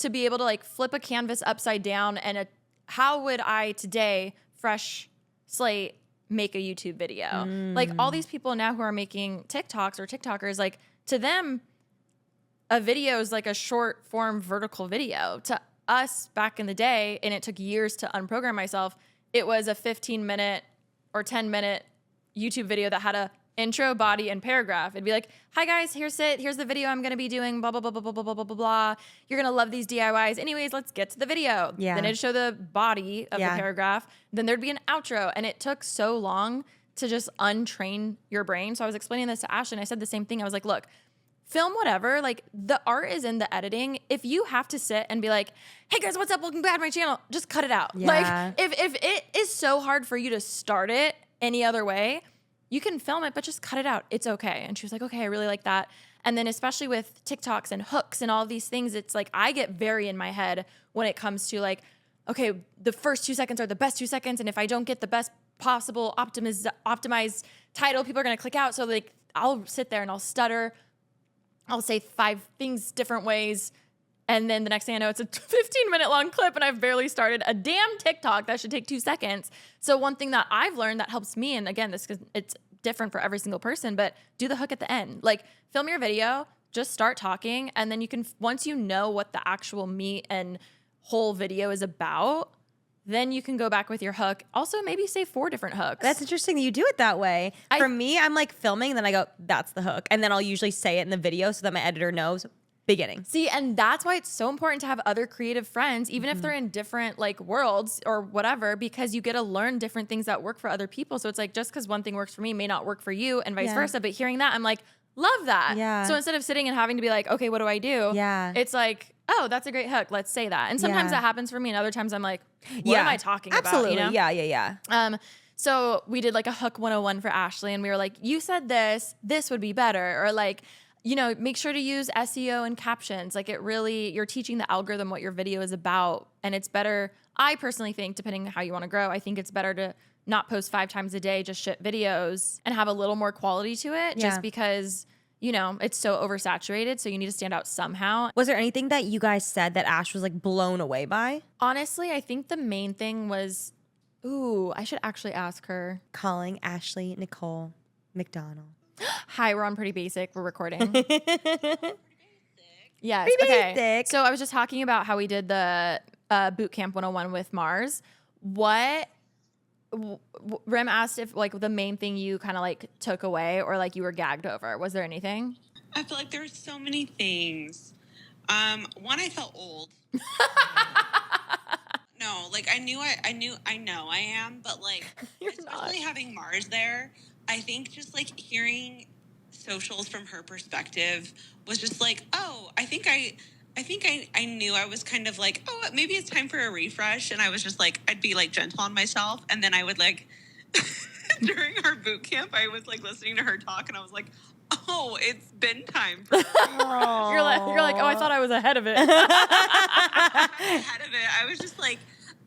be able to like flip a canvas upside down and how would I today, fresh slate, make a YouTube video. Like all these people now who are making TikToks or TikTokers, like to them, a video is like a short form vertical video. To us back in the day, and it took years to unprogram myself, it was a 15-minute or 10-minute YouTube video that had a intro, body, and paragraph. It'd be like, hi guys, here's the video I'm gonna be doing, blah, blah, blah, blah, blah, blah, blah, blah, blah. You're gonna love these DIYs. Anyways, let's get to the video. Yeah. Then it'd show the body of the paragraph. Then there'd be an outro. And it took so long to just untrain your brain. So I was explaining this to Ash and I said the same thing. I was like, look, film whatever, like the art is in the editing. If you have to sit and be like, hey guys, what's up? Welcome back to my channel. Just cut it out. Yeah. Like if it is so hard for you to start it any other way, you can film it, but just cut it out. It's okay. And she was like, okay, I really like that. And then especially with TikToks and hooks and all these things, it's like I get very in my head when it comes to like, okay, the first 2 seconds are the best 2 seconds. And if I don't get the best possible optimized title, people are going to click out. So like I'll sit there and I'll stutter. I'll say 5 things different ways. And then the next thing I know, it's a 15-minute long clip and I've barely started a damn TikTok that should take 2 seconds. So one thing that I've learned that helps me, and again, it's different for every single person, but do the hook at the end. Like film your video, just start talking. And then you can, once you know what the actual meat and whole video is about, then you can go back with your hook. Also, maybe say 4 different hooks. That's interesting that you do it that way. For me, I'm like filming, and then I go, that's the hook. And then I'll usually say it in the video so that my editor knows beginning. See, and that's why it's so important to have other creative friends, even if they're in different like worlds or whatever, because you get to learn different things that work for other people. So it's like, just because one thing works for me may not work for you and vice versa. But hearing that, I'm like, love that. Yeah. So instead of sitting and having to be like, okay, what do I do? Yeah. It's like, oh, that's a great hook. Let's say that. And sometimes that happens for me. And other times I'm like, what am I talking Absolutely. about? You know? Yeah. So we did like a hook 101 for Ashley, and we were like, you said this would be better. Or like, you know, make sure to use SEO and captions. Like you're teaching the algorithm what your video is about. And it's better, I personally think, depending on how you want to grow, I think it's better to not post 5 times a day, just shit videos and have a little more quality to it just because, you know, it's so oversaturated. So you need to stand out somehow. Was there anything that you guys said that Ash was like blown away by? Honestly, I think the main thing was, I should actually ask her. Calling Ashley Nicole McDonald. Hi, we're on Pretty Basic. We're recording. Yes. Pretty okay. basic. So I was just talking about how we did the boot camp 101 with Mars. What Rem asked if like the main thing you kind of like took away or like you were gagged over. Was there anything? I feel like there were so many things. One, I felt old. No, like I know I am, but like especially having Mars there, I think just like hearing socials from her perspective was just like, oh, I think I knew I was kind of like, oh, maybe it's time for a refresh. And I was just like, I'd be like gentle on myself. And then I would like, during our boot camp, I was like listening to her talk and I was like, oh, it's been time for a refresh. You're like, oh, I thought I was ahead of it. Ahead of it. I was just like,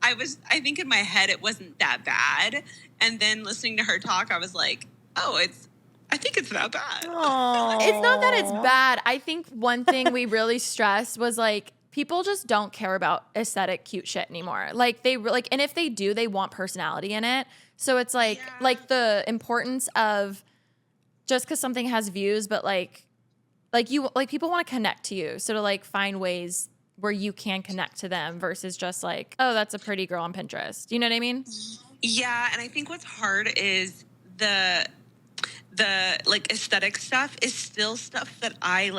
I think in my head it wasn't that bad. And then listening to her talk, I was like, oh, I think it's that bad. It's not that it's bad. I think one thing we really stressed was like people just don't care about aesthetic cute shit anymore. Like and if they do, they want personality in it. So it's like the importance of just because something has views, but like people want to connect to you. So to like find ways where you can connect to them versus just like, oh, that's a pretty girl on Pinterest. You know what I mean? Yeah, and I think what's hard is the like aesthetic stuff is still stuff that I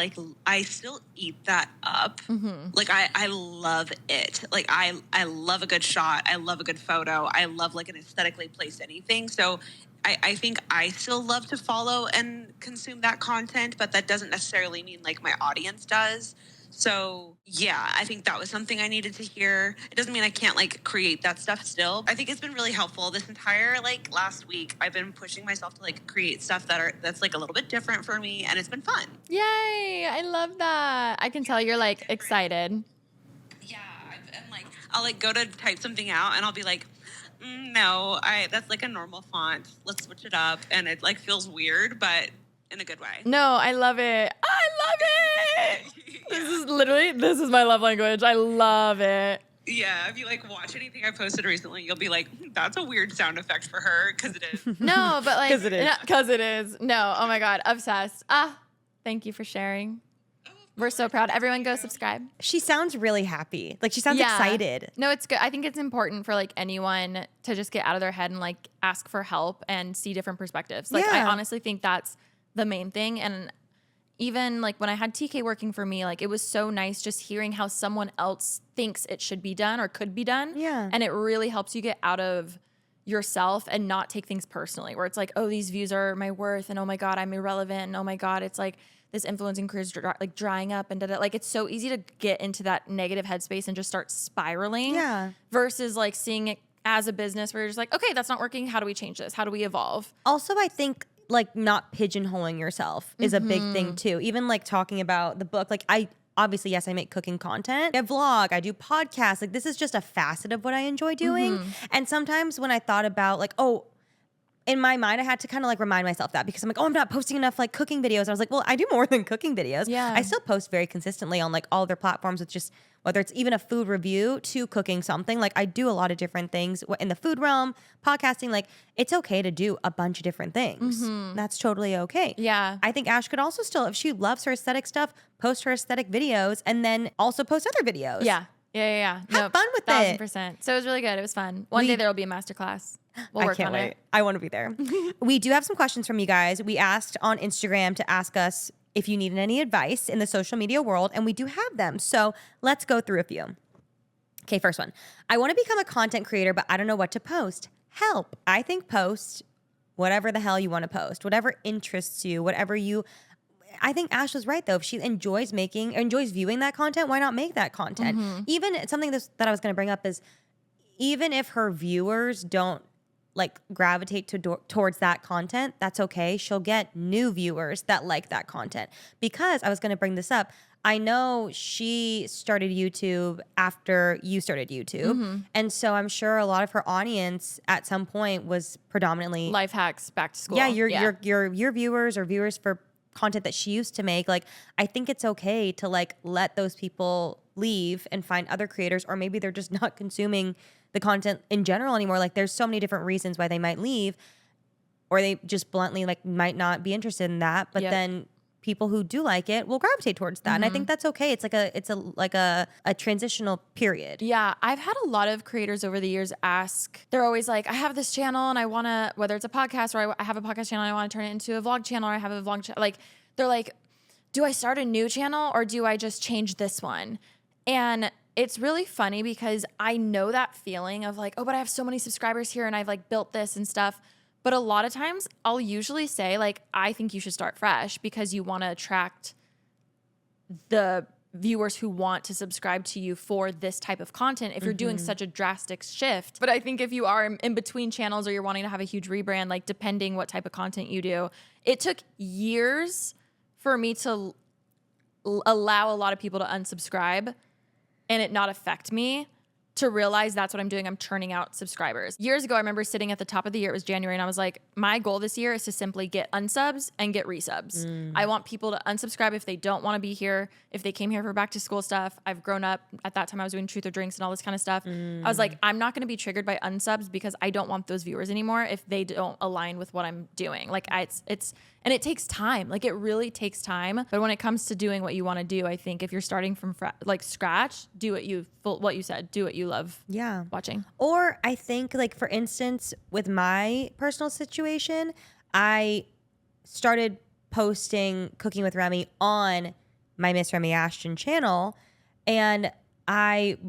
still eat that up. Mm-hmm. Like I love it. Like I love a good shot. I love a good photo. I love like an aesthetically placed anything. So I think I still love to follow and consume that content, but that doesn't necessarily mean like my audience does. So yeah, I think that was something I needed to hear. It doesn't mean I can't like create that stuff still. I think it's been really helpful this entire like last week. I've been pushing myself to like create stuff that's like a little bit different for me, and it's been fun. Yay! I love that. I can tell you're like excited. Yeah, I'm like I'll like go to type something out, and I'll be like, no, that's like a normal font. Let's switch it up, and it like feels weird, but in a good way. No, I love it. I love it. This is my love language. I love it. Yeah, if you like watch anything I posted recently, you'll be like, that's a weird sound effect for her, because it is. No, but like, because it is. No, oh my God, obsessed. Thank you for sharing. We're so proud. Everyone go subscribe. She sounds really happy. Like she sounds excited. No, it's good. I think it's important for like anyone to just get out of their head and like ask for help and see different perspectives. Like I honestly think that's the main thing. And even like when I had TK working for me, like it was so nice just hearing how someone else thinks it should be done or could be done. Yeah. And it really helps you get out of yourself and not take things personally, where it's like, oh, these views are my worth, and oh my God, I'm irrelevant, and oh my God, it's like this influencing career is like drying up, and like it's so easy to get into that negative headspace and just start spiraling. Yeah. Versus like seeing it as a business where you're just like, okay, that's not working. How do we change this? How do we evolve? Also, I think like not pigeonholing yourself is a big thing too. Even like talking about the book, like obviously, yes, I make cooking content. I vlog, I do podcasts. Like this is just a facet of what I enjoy doing. And sometimes when I thought about like, oh, in my mind, I had to kind of like remind myself that because I'm like, oh, I'm not posting enough like cooking videos. I was like, well, I do more than cooking videos. Yeah. I still post very consistently on like all other platforms with just whether it's even a food review to cooking something. Like I do a lot of different things in the food realm, podcasting. Like it's okay to do a bunch of different things. That's totally okay. Yeah. I think Ash could also still, if she loves her aesthetic stuff, post her aesthetic videos and then also post other videos. Yeah. Have fun with it. 1000%. So it was really good. It was fun. One day there will be a masterclass. We'll work I can't on wait. it. I want to be there. We do have some questions from you guys. We asked on Instagram to ask us if you needed any advice in the social media world, and we do have them. So let's go through a few. Okay, first one. I want to become a content creator, but I don't know what to post. Help. I think post whatever the hell you want to post, whatever interests you, whatever you... I think Ash was right though. If she enjoys viewing that content, why not make that content? Even something that I was going to bring up is even if her viewers don't like gravitate towards that content, that's okay. She'll get new viewers that like that content. Because I was going to bring this up. I know she started YouTube after you started YouTube. And so I'm sure a lot of her audience at some point was predominantly Life hacks back to school. Yeah, your viewers or viewers for content that she used to make. Like, I think it's okay to like let those people leave and find other creators, or maybe they're just not consuming the content in general anymore. Like there's so many different reasons why they might leave, or they just bluntly like might not be interested in that. But then people who do like it will gravitate towards that. And I think that's okay. It's like a transitional period. Yeah, I've had a lot of creators over the years ask, they're always like, I have this channel and I want to, whether it's a podcast or I have a podcast channel and I want to turn it into a vlog channel, or I have a vlog channel. Like, they're like, do I start a new channel or do I just change this one? And it's really funny because I know that feeling of like, oh, but I have so many subscribers here and I've like built this and stuff. But a lot of times I'll usually say like, I think you should start fresh because you want to attract the viewers who want to subscribe to you for this type of content if you're doing such a drastic shift. But I think if you are in between channels or you're wanting to have a huge rebrand, like depending what type of content you do, it took years for me to allow a lot of people to unsubscribe and it not affect me, to realize that's what I'm doing. I'm churning out subscribers. Years ago, I remember sitting at the top of the year, it was January, and I was like, my goal this year is to simply get unsubs and get resubs. I want people to unsubscribe if they don't want to be here, if they came here for back to school stuff. I've grown up. At that time, I was doing truth or drinks and all this kind of stuff. I was like, I'm not going to be triggered by unsubs because I don't want those viewers anymore if they don't align with what I'm doing. Like and it takes time. Like it really takes time. But when it comes to doing what you want to do, I think if you're starting from scratch, do what you said, do what you love watching. Or I think like, for instance, with my personal situation, I started posting Cooking with Remi on my Miss Remi Ashton channel. And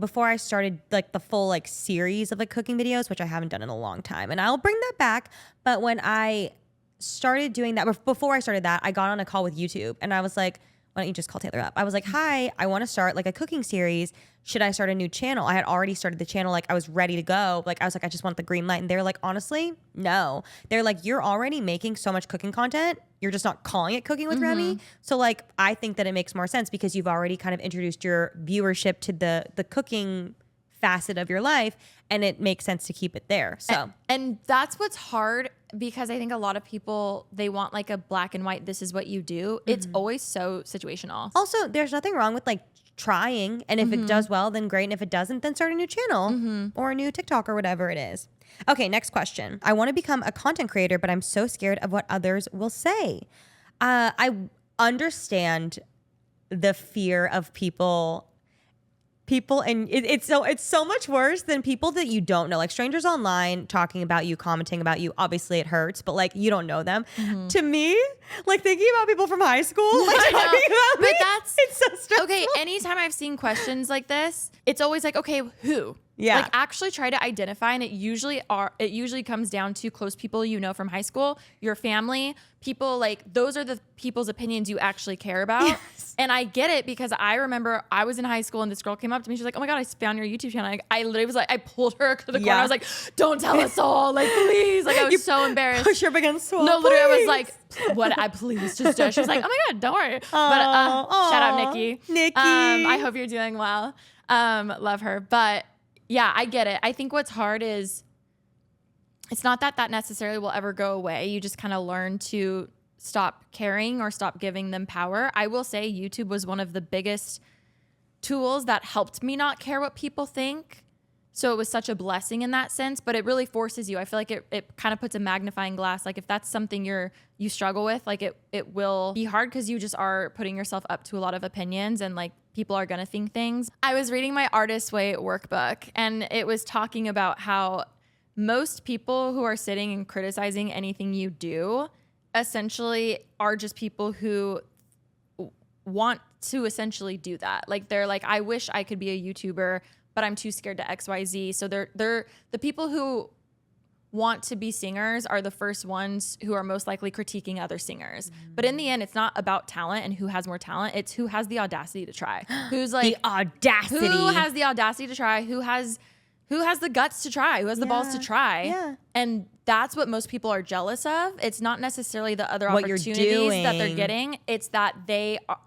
before I started like the full like series of like cooking videos, which I haven't done in a long time, and I'll bring that back. But when I started doing that, before I started that, I got on a call with YouTube and I was like, why don't you just call Taylor up? I was like, hi, I want to start like a cooking series. Should I start a new channel? I had already started the channel. Like I was ready to go. Like I was like, I just want the green light. And they're like, honestly, no. They're like, you're already making so much cooking content. You're just not calling it Cooking with Remi. So like, I think that it makes more sense because you've already kind of introduced your viewership to the cooking facet of your life, and it makes sense to keep it there. So and that's what's hard, because I think a lot of people, they want like a black and white, this is what you do. It's always so situational. Also, there's nothing wrong with like trying, and if it does well, then great, and if it doesn't, then start a new channel or a new TikTok or whatever it is. Okay, next question. I want to become a content creator, but I'm so scared of what others will say. I understand the fear of people, and it's so much worse than people that you don't know, like strangers online talking about you, commenting about you. Obviously it hurts, but like you don't know them. To me, like thinking about people from high school, like talking about me, it's so stressful. Okay, anytime I've seen questions like this, it's always like, okay, who? Yeah. Like actually try to identify, and it usually comes down to close people you know from high school, your family, people like those are the people's opinions you actually care about. Yes. And I get it because I remember I was in high school and this girl came up to me. She's like, "Oh my God, I found your YouTube channel." I literally was like, I pulled her to the corner. I was like, "Don't tell us all, like please." Like I was so embarrassed. Push her up against the wall. No, literally, I was please. like, "What? I please just do it." She was like, "Oh my God, don't worry." But shout out Nikki. Nikki. I hope you're doing well. Love her. But yeah, I get it. I think what's hard is it's not that necessarily will ever go away. You just kind of learn to stop caring or stop giving them power. I will say YouTube was one of the biggest tools that helped me not care what people think. So it was such a blessing in that sense, but it really forces you. I feel like it kind of puts a magnifying glass. Like if that's something you struggle with, like it will be hard because you just are putting yourself up to a lot of opinions and like people are going to think things. I was reading my Artist Way workbook and it was talking about how most people who are sitting and criticizing anything you do essentially are just people who want to essentially do that. Like they're like, I wish I could be a YouTuber, but I'm too scared to XYZ. So they're the people who want to be singers are the first ones who are most likely critiquing other singers. But in the end, it's not about talent and who has more talent. It's who has the audacity to try. Who's like the audacity. Who has the audacity to try? Who has the guts to try? Who has the balls to try? Yeah. And that's what most people are jealous of. It's not necessarily the other What you're opportunities that they're doing. getting. It's that they are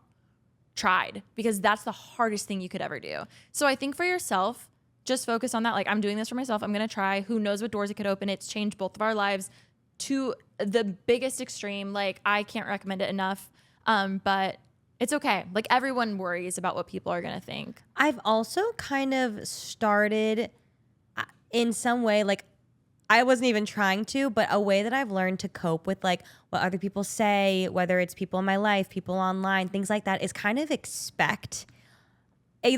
tried, because that's the hardest thing you could ever do. So I think for yourself, just focus on that. Like, I'm doing this for myself. I'm going to try. Who knows what doors it could open. It's changed both of our lives to the biggest extreme. Like, I can't recommend it enough. But it's okay. Like, everyone worries about what people are going to think. I've also kind of started in some way, like I wasn't even trying to, but a way that I've learned to cope with like what other people say, whether it's people in my life, people online, things like that, is kind of either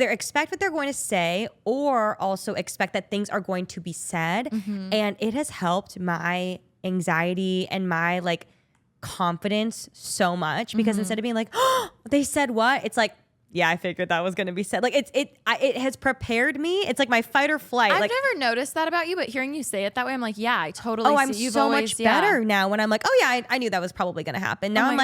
expect what they're going to say or also expect that things are going to be said. And it has helped my anxiety and my like confidence so much because instead of being like, "Oh, they said what?" It's like, yeah, I figured that was going to be said. Like it has prepared me. It's like my fight or flight. I've like, never noticed that about you, but hearing you say it that way, I'm like, yeah, I totally see. I'm You've so always, much better now when I'm like, oh yeah, I knew that was probably going to happen. Now Oh I'm my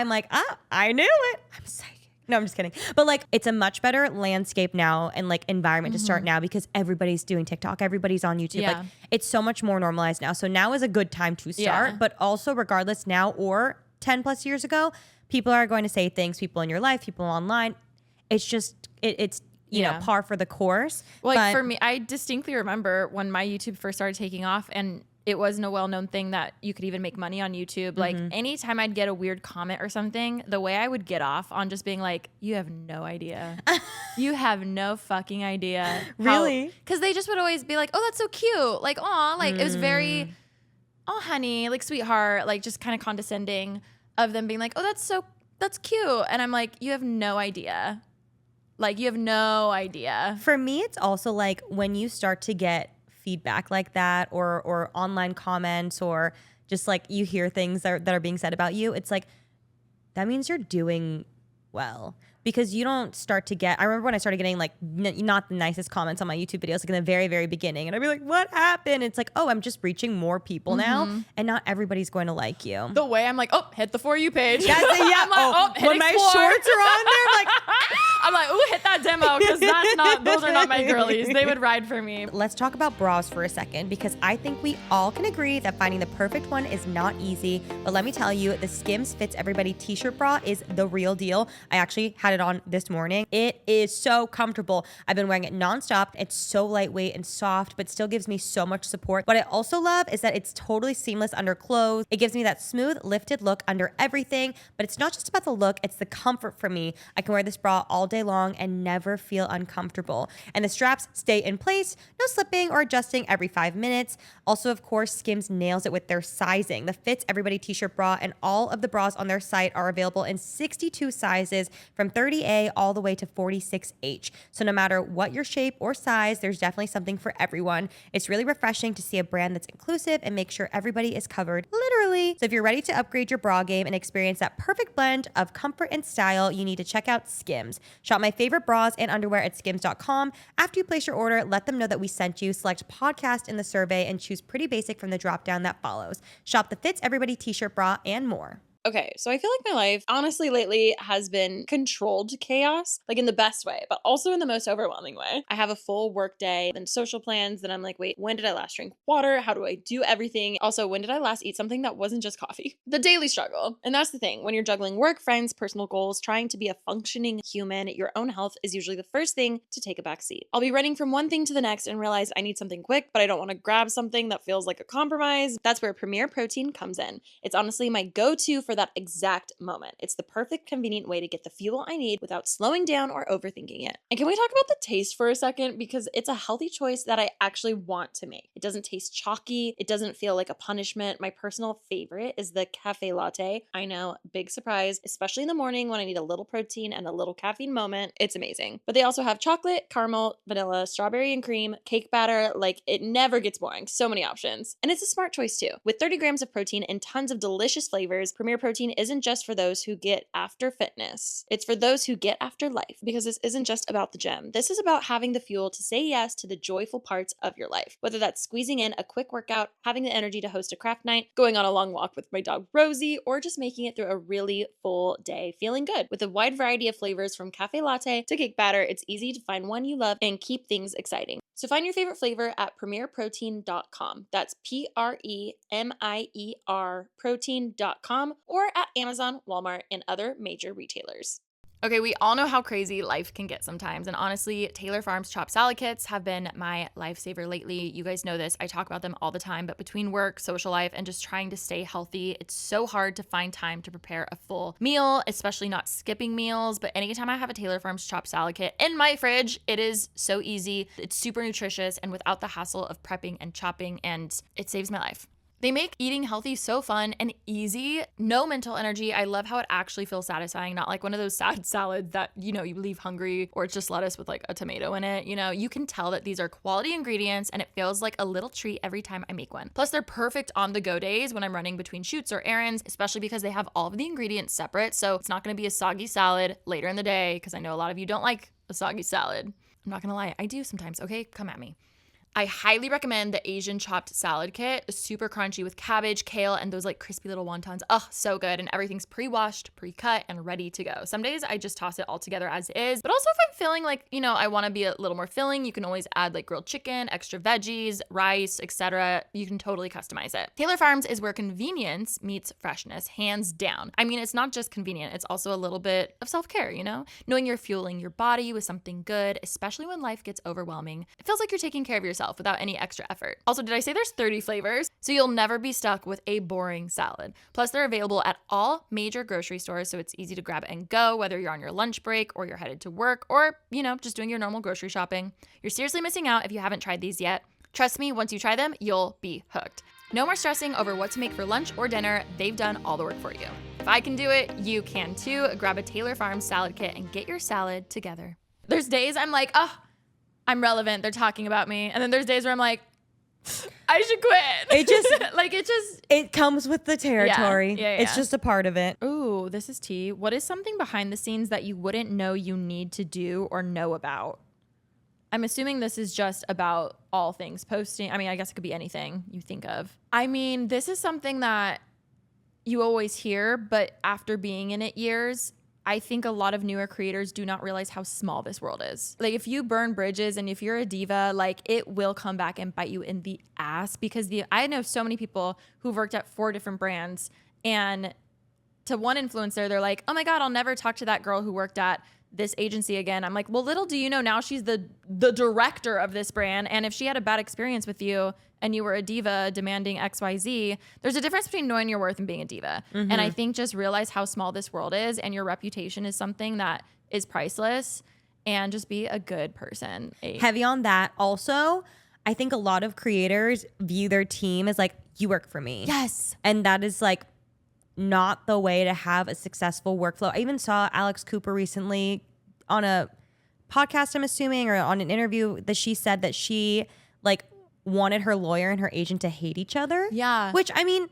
like, God. I knew it. I'm psychic. No, I'm just kidding. But like, it's a much better landscape now and like environment to start now because everybody's doing TikTok. Everybody's on YouTube. Yeah. Like it's so much more normalized now. So now is a good time to start, Yeah. but also regardless now or 10 plus years ago, people are going to say things, people in your life, people online. It's just, it's you know, par for the course. Well, like But for me, I distinctly remember when my YouTube first started taking off and it wasn't a well-known thing that you could even make money on YouTube. Like anytime I'd get a weird comment or something, the way I would get off on just being like, you have no idea. You have no fucking idea. Really? Because they just would always be like, oh, that's so cute. Like, aw, like it was very, oh, honey, like sweetheart, like just kind of condescending of them being like, oh, that's cute. And I'm like, you have no idea. Like, you have no idea. For me, it's also like when you start to get feedback like that or online comments or just like you hear things that are being said about you, it's like, that means you're doing well. Because you don't start to get, I remember when I started getting like not the nicest comments on my YouTube videos, like in the very, very beginning. And I'd be like, what happened? It's like, oh, I'm just reaching more people now. And not everybody's going to like you. The way I'm like, oh, hit the For You page. That's it, yeah. I'm like, hit when my explore. shorts are on there, I'm like, I'm like, ooh, hit that demo because those are not my girlies. They would ride for me. let's talk about bras for a second because I think we all can agree that finding the perfect one is not easy. But let me tell you, the Skims Fits Everybody t-shirt bra is the real deal. I actually had it on this morning. It is so comfortable. I've been wearing it nonstop. It's so lightweight and soft, but still gives me so much support. What I also love is that it's totally seamless under clothes. It gives me that smooth, lifted look under everything, but it's not just about the look, it's the comfort for me. I can wear this bra all day long and never feel uncomfortable. And the straps stay in place, no slipping or adjusting every 5 minutes. Also, of course, Skims nails it with their sizing. The Fits Everybody t-shirt bra and all of the bras on their site are available in 62 sizes from 30A all the way to 46H. So no matter what your shape or size, there's definitely something for everyone. It's really refreshing to see a brand that's inclusive and make sure everybody is covered, literally. So if you're ready to upgrade your bra game and experience that perfect blend of comfort and style, you need to check out Skims. Shop my favorite bras and underwear at skims.com. After you place your order, let them know that we sent you. Select podcast in the survey and choose Pretty Basic from the drop-down that follows. Shop the Fits Everybody t-shirt, bra, and more. Okay, so I feel like my life, honestly, lately has been controlled chaos, like in the best way, but also in the most overwhelming way. I have a full work day, then social plans, then I'm like, wait, when did I last drink water? How do I do everything? Also, when did I last eat something that wasn't just coffee? The daily struggle. And that's the thing. When you're juggling work, friends, personal goals, trying to be a functioning human, your own health is usually the first thing to take a back seat. I'll be running from one thing to the next and realize I need something quick, but I don't want to grab something that feels like a compromise. That's where Premier Protein comes in. It's honestly my go-to for that exact moment. It's the perfect, convenient way to get the fuel I need without slowing down or overthinking it. And can we talk about the taste for a second? Because it's a healthy choice that I actually want to make. It doesn't taste chalky. It doesn't feel like a punishment. My personal favorite is the cafe latte. I know, big surprise, especially in the morning when I need a little protein and a little caffeine moment. It's amazing. But they also have chocolate, caramel, vanilla, strawberry and cream, cake batter. Like, it never gets boring. So many options. And it's a smart choice too. With 30 grams of protein and tons of delicious flavors, Premier Protein isn't just for those who get after fitness. It's for those who get after life, because this isn't just about the gym. This is about having the fuel to say yes to the joyful parts of your life. Whether that's squeezing in a quick workout, having the energy to host a craft night, going on a long walk with my dog Rosie, or just making it through a really full day feeling good. With a wide variety of flavors from cafe latte to cake batter, it's easy to find one you love and keep things exciting. So find your favorite flavor at premierprotein.com. That's PREMIER protein.com, or at Amazon, Walmart, and other major retailers. Okay, we all know how crazy life can get sometimes. And honestly, Taylor Farms chopped salad kits have been my lifesaver lately. You guys know this. I talk about them all the time, but between work, social life, and just trying to stay healthy, it's so hard to find time to prepare a full meal, especially not skipping meals. But anytime I have a Taylor Farms chopped salad kit in my fridge, it is so easy. It's super nutritious and without the hassle of prepping and chopping, and it saves my life. They make eating healthy so fun and easy, no mental energy. I love how it actually feels satisfying, not like one of those sad salads that, you leave hungry, or it's just lettuce with like a tomato in it. You can tell that these are quality ingredients, and it feels like a little treat every time I make one. Plus, they're perfect on the go days when I'm running between shoots or errands, especially because they have all of the ingredients separate. So it's not going to be a soggy salad later in the day, because I know a lot of you don't like a soggy salad. I'm not going to lie, I do sometimes. Okay, come at me. I highly recommend the Asian chopped salad kit. It's super crunchy with cabbage, kale, and those like crispy little wontons. Oh, so good. And everything's pre-washed, pre-cut, and ready to go. Some days I just toss it all together as is. But also if I'm feeling like, I want to be a little more filling, you can always add like grilled chicken, extra veggies, rice, etc. You can totally customize it. Taylor Farms is where convenience meets freshness, hands down. I mean, it's not just convenient. It's also a little bit of self-care, Knowing you're fueling your body with something good, especially when life gets overwhelming. It feels like you're taking care of yourself without any extra effort. Also, did I say there's 30 flavors? So you'll never be stuck with a boring salad. Plus, they're available at all major grocery stores, so it's easy to grab and go, whether you're on your lunch break or you're headed to work or, just doing your normal grocery shopping. You're seriously missing out if you haven't tried these yet. Trust me, once you try them, you'll be hooked. No more stressing over what to make for lunch or dinner. They've done all the work for you. If I can do it, you can too. Grab a Taylor Farms salad kit and get your salad together. There's days I'm like, I'm relevant. They're talking about me. And then there's days where I'm like, I should quit. It comes with the territory. Yeah. It's just a part of it. Ooh, this is tea. What is something behind the scenes that you wouldn't know you need to do or know about? I'm assuming this is just about all things posting. I mean, I guess it could be anything you think of. I mean, this is something that you always hear, but after being in it years, I think a lot of newer creators do not realize how small this world is. Like, if you burn bridges and if you're a diva, like, it will come back and bite you in the ass, because I know so many people who've worked at 4 different brands, and to one influencer, they're like, oh my God, I'll never talk to that girl who worked at this agency again. I'm like, well, little do you know, now she's the director of this brand. And if she had a bad experience with you and you were a diva demanding XYZ, there's a difference between knowing your worth and being a diva. Mm-hmm. And I think just realize how small this world is, and your reputation is something that is priceless, and just be a good person. Heavy on that. Also, I think a lot of creators view their team as like, you work for me. Yes. And that is like not the way to have a successful workflow. I even saw Alex Cooper recently on a podcast, I'm assuming, or on an interview, that she said that she like wanted her lawyer and her agent to hate each other. Yeah. Which, I mean,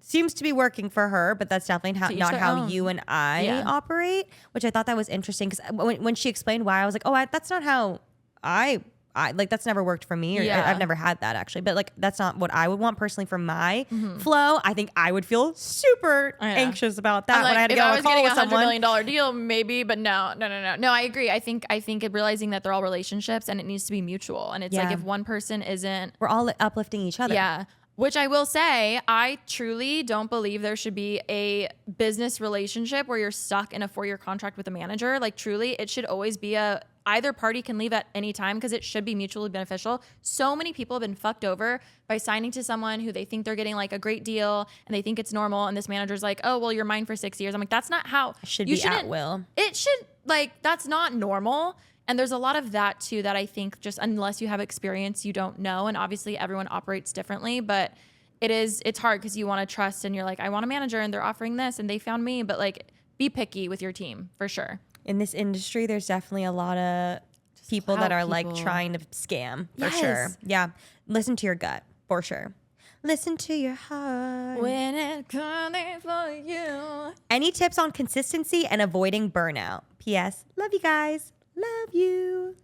seems to be working for her, but that's definitely To each not their how own. you and I Yeah. operate, which I thought that was interesting because when she explained why, I was like, oh, that's not how I like, that's never worked for me, or Yeah. I've never had that actually, but like that's not what I would want personally for my flow. I think I would feel super Yeah. anxious about that I'm when I had to if get I on a was call getting with $100 someone. million deal, maybe, but no. I agree. I think realizing that they're all relationships and it needs to be mutual. And it's like Yeah. if one person isn't, We're all uplifting each other. yeah. Which I will say, I truly don't believe there should be a business relationship where you're stuck in a 4-year contract with a manager. Like truly, it should always be either party can leave at any time because it should be mutually beneficial. So many people have been fucked over by signing to someone who they think they're getting like a great deal and they think it's normal. And this manager's like, oh, well, you're mine for 6 years. I'm like, that's not how It should you be at shouldn't- will. It should that's not normal. And there's a lot of that too that I think just unless you have experience, you don't know. And obviously everyone operates differently, but it's hard because you want to trust and you're like, I want a manager and they're offering this and they found me, but like be picky with your team for sure. In this industry, there's definitely a lot of people that clout are like people. trying to scam for Yes. sure. Yeah. Listen to your gut for sure. Listen to your heart. When it comes for you. Any tips on consistency and avoiding burnout? P.S. Love you guys. Love you.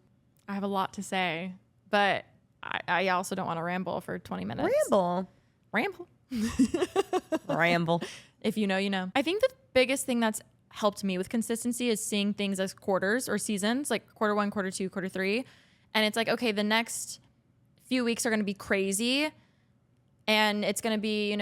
I have a lot to say, but I also don't want to ramble for 20 minutes. Ramble. Ramble. If you know, you know. I think the biggest thing that's helped me with consistency is seeing things as quarters or seasons, like quarter 1, quarter 2, quarter 3. And it's like, okay, the next few weeks are going to be crazy. And it's going to be,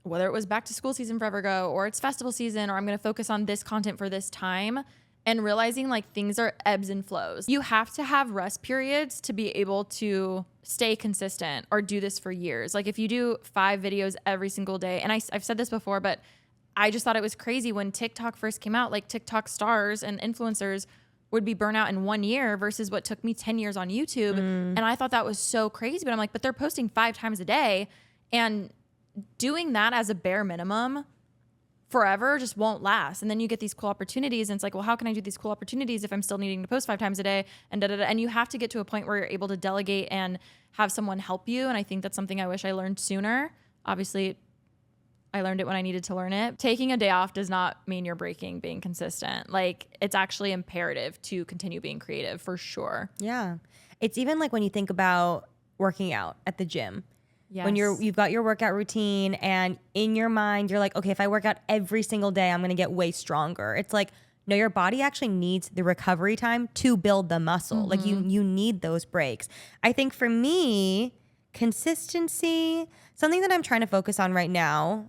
whether it was back to school season forever ago or it's festival season, or I'm going to focus on this content for this time, and realizing like things are ebbs and flows. You have to have rest periods to be able to stay consistent or do this for years. Like if you do 5 videos every single day, and I've said this before, but I just thought it was crazy when TikTok first came out, like TikTok stars and influencers would be burnt out in 1 year versus what took me 10 years on YouTube. And I thought that was so crazy, but I'm like, but they're posting 5 times a day, and doing that as a bare minimum forever just won't last. And then you get these cool opportunities and it's like, well, how can I do these cool opportunities if I'm still needing to post 5 times a day and and you have to get to a point where you're able to delegate and have someone help you. And I think that's something I wish I learned sooner. Obviously I learned it when I needed to learn it. Taking a day off does not mean you're breaking being consistent. Like it's actually imperative to continue being creative for sure. Yeah. It's even like when you think about working out at the gym. Yes. When you've got your workout routine and in your mind, you're like, okay, if I work out every single day, I'm going to get way stronger. It's like, no, your body actually needs the recovery time to build the muscle. Like you need those breaks. I think for me, consistency, something that I'm trying to focus on right now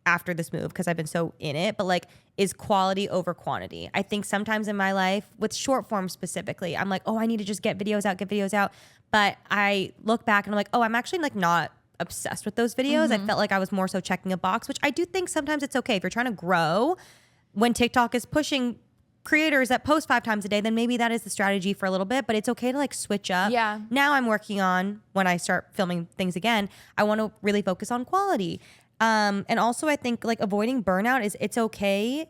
after this move, because I've been so in it, but like is quality over quantity. I think sometimes in my life with short form specifically, I'm like, oh, I need to just get videos out. But I look back and I'm like, oh, I'm actually like not obsessed with those videos. I felt like I was more so checking a box, which I do think sometimes it's okay if you're trying to grow. When TikTok is pushing creators that post 5 times a day, then maybe that is the strategy for a little bit, but it's okay to like switch up. Yeah. Now I'm working on, when I start filming things again, I want to really focus on quality. And also I think like avoiding burnout it's okay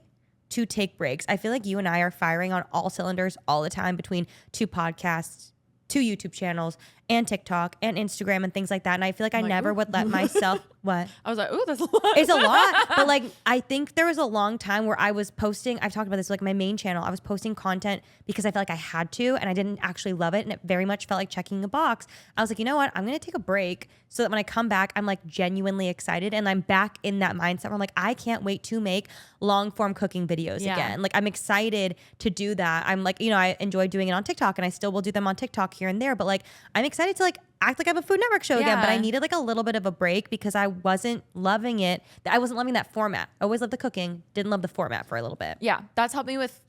to take breaks. I feel like you and I are firing on all cylinders all the time between 2 podcasts, 2 YouTube channels, and TikTok and Instagram and things like that. And I feel like I never would let myself, what? I was like, ooh, that's a lot. It's a lot, but like I think there was a long time where I was posting, I've talked about this, like my main channel, I was posting content because I felt like I had to and I didn't actually love it, and it very much felt like checking a box. I was like, you know what, I'm gonna take a break so that when I come back, I'm like genuinely excited and I'm back in that mindset where I'm like, I can't wait to make long form cooking videos again. Like I'm excited to do that. I'm like, I enjoy doing it on TikTok and I still will do them on TikTok here and there, but like I'm excited to like act like I have a Food Network show again, but I needed like a little bit of a break because I wasn't loving it. I wasn't loving that format. I always loved the cooking, didn't love the format for a little bit. Yeah, that's helped me with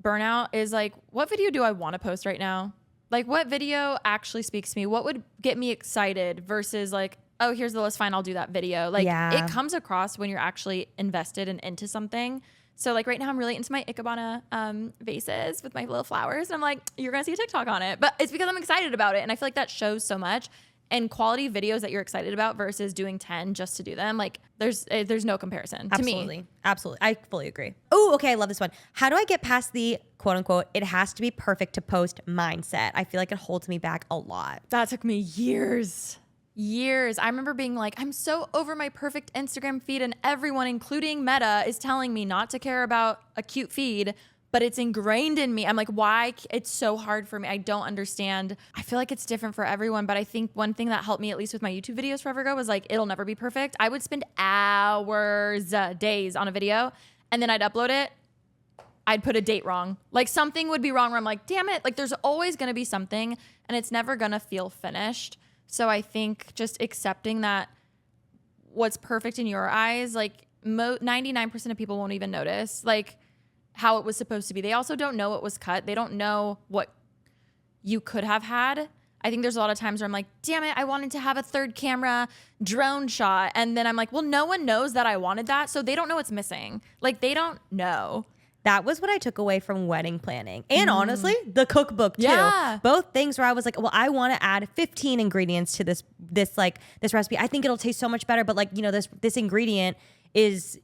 burnout is like, what video do I want to post right now? Like what video actually speaks to me? What would get me excited versus like, oh, here's the list, fine, I'll do that video. Like it comes across when you're actually invested and into something. So like right now I'm really into my Ikebana vases with my little flowers. And I'm like, you're going to see a TikTok on it. But it's because I'm excited about it. And I feel like that shows so much. And quality videos that you're excited about versus doing 10 just to do them. Like there's no comparison to me. Absolutely. I fully agree. Oh, okay. I love this one. How do I get past the quote unquote, it has to be perfect to post mindset? I feel like it holds me back a lot. That took me years. years. I remember being like, I'm so over my perfect Instagram feed, and everyone, including Meta, is telling me not to care about a cute feed, but it's ingrained in me. I'm like, why? It's so hard for me. I don't understand. I feel like it's different for everyone, but I think one thing that helped me, at least with my YouTube videos forever ago, was like, it'll never be perfect. I would spend hours, days on a video, and then I'd upload it. I'd put a date wrong. Like something would be wrong where I'm like, damn it. Like there's always going to be something, and it's never going to feel finished. So I think just accepting that what's perfect in your eyes, like 99% of people won't even notice like how it was supposed to be. They also don't know what was cut. They don't know what you could have had. I think there's a lot of times where I'm like, damn it, I wanted to have a third camera drone shot. And then I'm like, well, no one knows that I wanted that. So they don't know what's missing. Like they don't know. That was what I took away from wedding planning. And honestly, the cookbook too. Yeah. Both things where I was like, well, I want to add 15 ingredients to this recipe. I think it'll taste so much better, but like, this ingredient is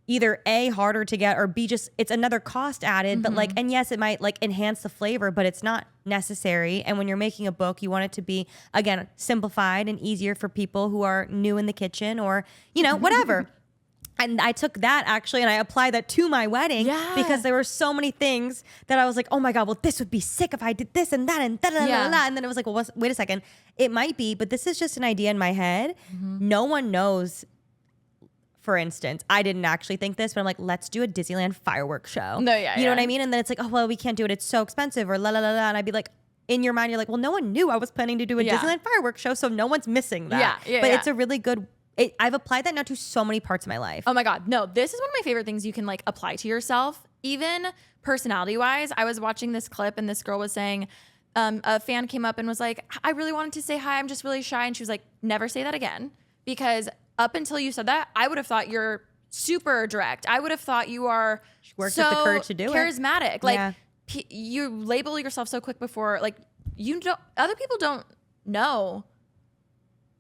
either A, harder to get, or B, just it's another cost added. But like, and yes, it might like enhance the flavor, but it's not necessary. And when you're making a book, you want it to be, again, simplified and easier for people who are new in the kitchen or, whatever. And I took that actually and I applied that to my wedding because there were so many things that I was like, oh my God, well, this would be sick if I did this and that and da da da da. And then it was like, well, wait a second. It might be, but this is just an idea in my head. No one knows. For instance, I didn't actually think this, but I'm like, let's do a Disneyland fireworks show. No, yeah. You know what I mean? And then it's like, oh, well, we can't do it. It's so expensive or la la la la. And I'd be like, in your mind, you're like, well, no one knew I was planning to do a Disneyland fireworks show. So no one's missing that. But it's a really good I've applied that now to so many parts of my life. Oh my God. No, this is one of my favorite things you can like apply to yourself, even personality wise. I was watching this clip and this girl was saying, a fan came up and was like, I really wanted to say hi. I'm just really shy. And she was like, never say that again. Because up until you said that, I would have thought you're super direct. I would have thought you are worked so with the courage to do charismatic. it. Like you label yourself so quick before, like other people don't know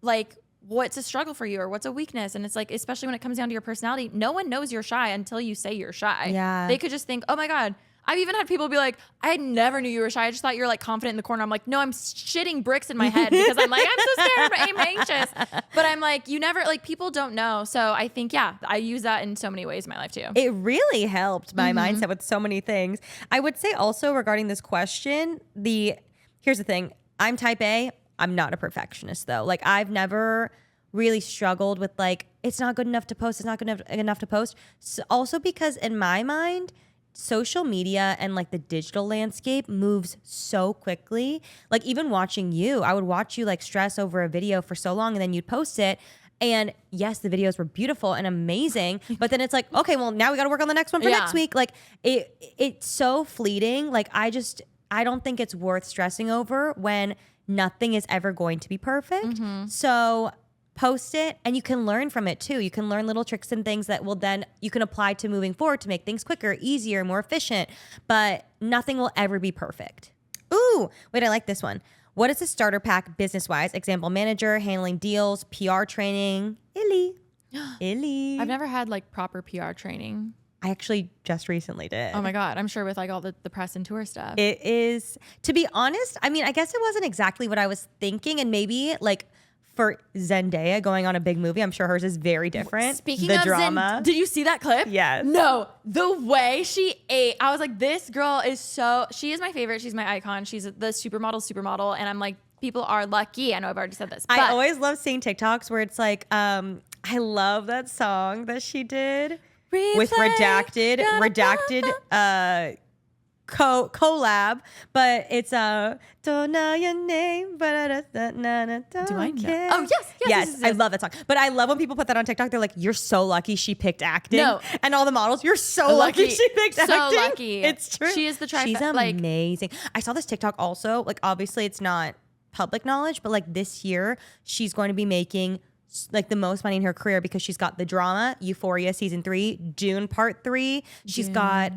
like what's a struggle for you or what's a weakness. And it's like, especially when it comes down to your personality, no one knows you're shy until you say you're shy. Yeah. They could just think, oh my God. I've even had people be like, I never knew you were shy. I just thought you were like confident in the corner. I'm like, no, I'm shitting bricks in my head because I'm like, I'm so scared, I'm anxious. But I'm like, you never, like people don't know. So I think, I use that in so many ways in my life too. It really helped my mindset with so many things. I would say also regarding this question, here's the thing. I'm type A. I'm not a perfectionist though. Like I've never really struggled with like, it's not good enough to post. It's not good enough to post. So also because in my mind, social media and like the digital landscape moves so quickly. Like even watching you, I would watch you like stress over a video for so long and then you'd post it. And yes, the videos were beautiful and amazing, but then it's like, okay, well now we got to work on the next one for next week. Like it's so fleeting. Like I don't think it's worth stressing over when nothing is ever going to be perfect. So post it and you can learn from it too. You can learn little tricks and things that will then you can apply to moving forward to make things quicker, easier, more efficient, but nothing will ever be perfect. Ooh, wait, I like this one. What is a starter pack business-wise? Example, manager, handling deals, PR training. Illy. I've never had like proper PR training. I actually just recently did. Oh my God. I'm sure with like all the press and tour stuff. It is, to be honest, I mean, I guess it wasn't exactly what I was thinking and maybe like for Zendaya going on a big movie, I'm sure hers is very different. Speaking of drama, did you see that clip? Yes. No, the way she ate, I was like, this girl is she is my favorite. She's my icon. She's the supermodel. And I'm like, people are lucky. I know I've already said this. But I always love seeing TikToks where it's like, I love that song that she did with Redacted collab, but it's don't know your name, but do I know? Oh yes, I love that song. But I love when people put that on TikTok. They're like, "You're so lucky she picked acting." No, and all the models, "You're so lucky she picked acting." So lucky, it's true. She is the trifecta. She's amazing. I saw this TikTok also. Like, obviously, it's not public knowledge, but like this year, she's going to be making like the most money in her career because she's got the drama, Euphoria season 3, Dune part 3. She's got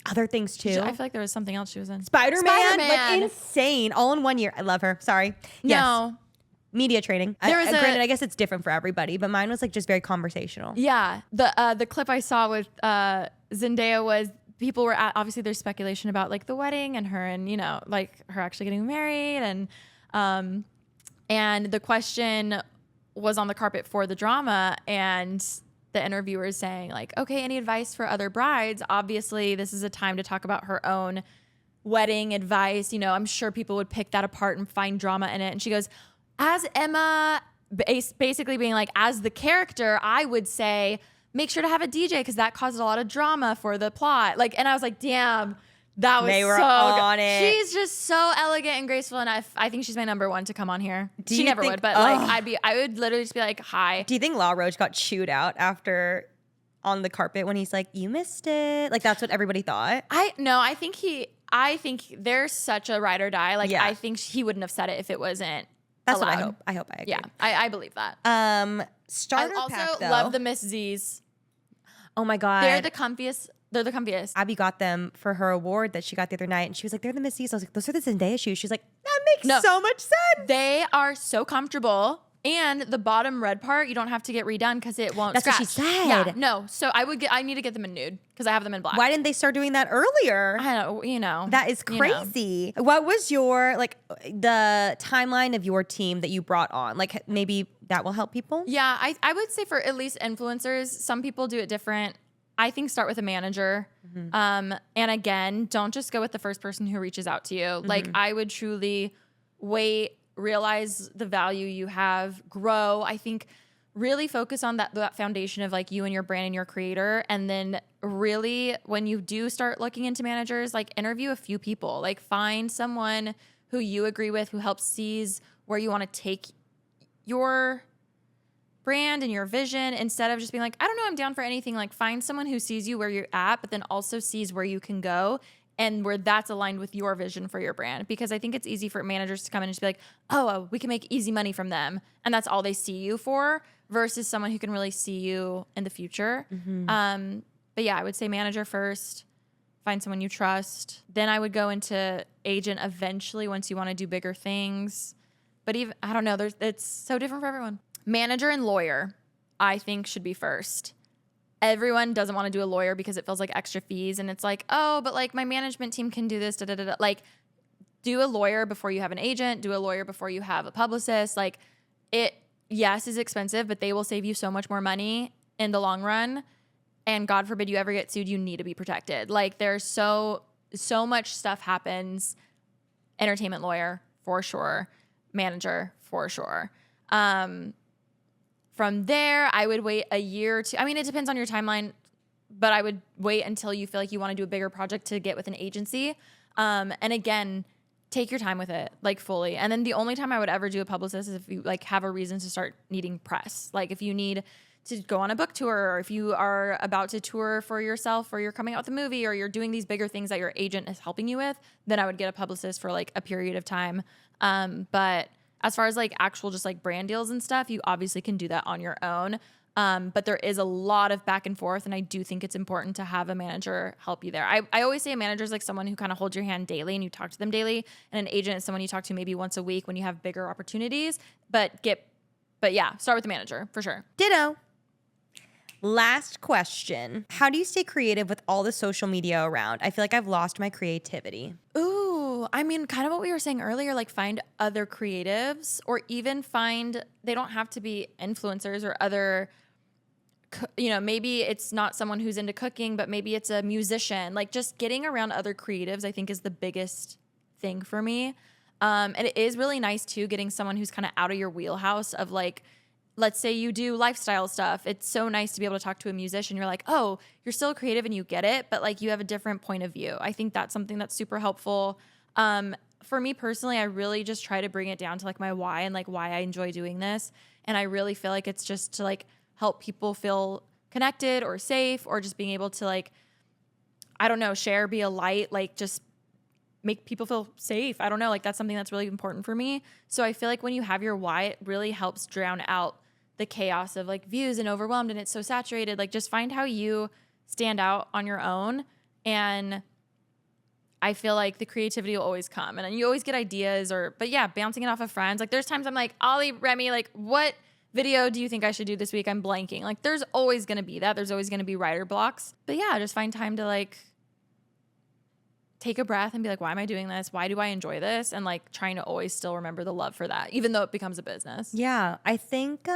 other things too. I feel like there was something else she was in. Spider-Man. Like insane. All in one year. I love her. Sorry. Yes. No. Media training. Granted, I guess it's different for everybody, but mine was like just very conversational. Yeah. The clip I saw with Zendaya was people were obviously there's speculation about like the wedding and her and like her actually getting married and And the question was on the carpet for the drama, and the interviewer is saying like, okay, any advice for other brides? Obviously, this is a time to talk about her own wedding advice. You know, I'm sure people would pick that apart and find drama in it. And she goes, as Emma, basically being like, as the character, I would say, make sure to have a DJ because that caused a lot of drama for the plot. Like, and I was like, damn, that was They were so on it. She's just so elegant and graceful, and I think she's my number one to come on here. Do she you never think- would, but like I would literally just be like, hi. Do you think La Roche got chewed out after on the carpet when he's like, you missed it? Like, that's what everybody thought. I think there's such a ride or die. Like, Yeah. I think he wouldn't have said it if it wasn't That's what I allowed. hope. I hope I agree. Yeah, I believe that. Starter I also pack, though. love the Miss Z's. Oh my God. They're the comfiest. They're the comfiest. Abby got them for her award that she got the other night, and she was like, they're the Miss C's. I was like, those are the Zendaya shoes. She's like, that makes No. so much sense. They are so comfortable. And the bottom red part, you don't have to get redone because it won't That's what scratch. she said. Yeah, no. So I need to get them in nude because I have them in black. Why didn't they start doing that earlier? I don't know, you know. That is you know. crazy. What was your, like, the timeline of your team that you brought on? Like, maybe that will help people? Yeah, I would say for at least influencers, some people do it different. I think start with a manager. And again, don't just go with the first person who reaches out to you. Like, I would truly wait, realize the value you have, grow. I think really focus on that foundation of like you and your brand and your creator. And then really, when you do start looking into managers, like interview a few people, like find someone who you agree with, who helps sees where you want to take your brand and your vision, instead of just being like, I don't know, I'm down for anything. Like, find someone who sees you where you're at, but then also sees where you can go and where that's aligned with your vision for your brand. Because I think it's easy for managers to come in and just be like, oh, we can make easy money from them, and that's all they see you for, versus someone who can really see you in the future. But yeah, I would say manager first, find someone you trust. Then I would go into agent eventually once you want to do bigger things. But even, I don't know, it's so different for everyone. Manager and lawyer, I think, should be first. Everyone doesn't want to do a lawyer because it feels like extra fees. And it's like, oh, but like my management team can do this, da da da da. Like, do a lawyer before you have an agent, do a lawyer before you have a publicist. Like, it, yes, is expensive, but they will save you so much more money in the long run. And God forbid you ever get sued, you need to be protected. Like, there's so much stuff happens. Entertainment lawyer, for sure. Manager, for sure. From there, I would wait a year or two. I mean, it depends on your timeline, but I would wait until you feel like you want to do a bigger project to get with an agency. And again, take your time with it, like fully. And then the only time I would ever do a publicist is if you like have a reason to start needing press. Like if you need to go on a book tour, or if you are about to tour for yourself, or you're coming out with a movie, or you're doing these bigger things that your agent is helping you with, then I would get a publicist for like a period of time. But as far as like actual just like brand deals and stuff, you obviously can do that on your own. But there is a lot of back and forth, and I do think it's important to have a manager help you there. I always say a manager is like someone who kind of holds your hand daily and you talk to them daily, and an agent is someone you talk to maybe once a week when you have bigger opportunities. But yeah, start with the manager for sure. Ditto. Last question. How do you stay creative with all the social media around? I feel like I've lost my creativity. Ooh, I mean, kind of what we were saying earlier, like find other creatives, or even they don't have to be influencers or other, you know, maybe it's not someone who's into cooking, but maybe it's a musician. Like just getting around other creatives, I think, is the biggest thing for me. And it is really nice too, getting someone who's kind of out of your wheelhouse of like, let's say you do lifestyle stuff. It's so nice to be able to talk to a musician. You're like, oh, you're still creative and you get it, but like you have a different point of view. I think that's something that's super helpful. For me personally, I really just try to bring it down to like my why and like why I enjoy doing this. And I really feel like it's just to like help people feel connected or safe, or just being able to like, I don't know, share, be a light, like just make people feel safe. I don't know, like that's something that's really important for me. So I feel like when you have your why, it really helps drown out the chaos of like views and overwhelmed and it's so saturated. Like just find how you stand out on your own, and I feel like the creativity will always come, and you always get ideas, but yeah, bouncing it off of friends. Like there's times I'm like, Ollie, Remi, like what video do you think I should do this week? I'm blanking. Like there's always going to be that. There's always going to be writer blocks, but yeah, just find time to like take a breath and be like, why am I doing this? Why do I enjoy this? And like trying to always still remember the love for that, even though it becomes a business. Yeah, I think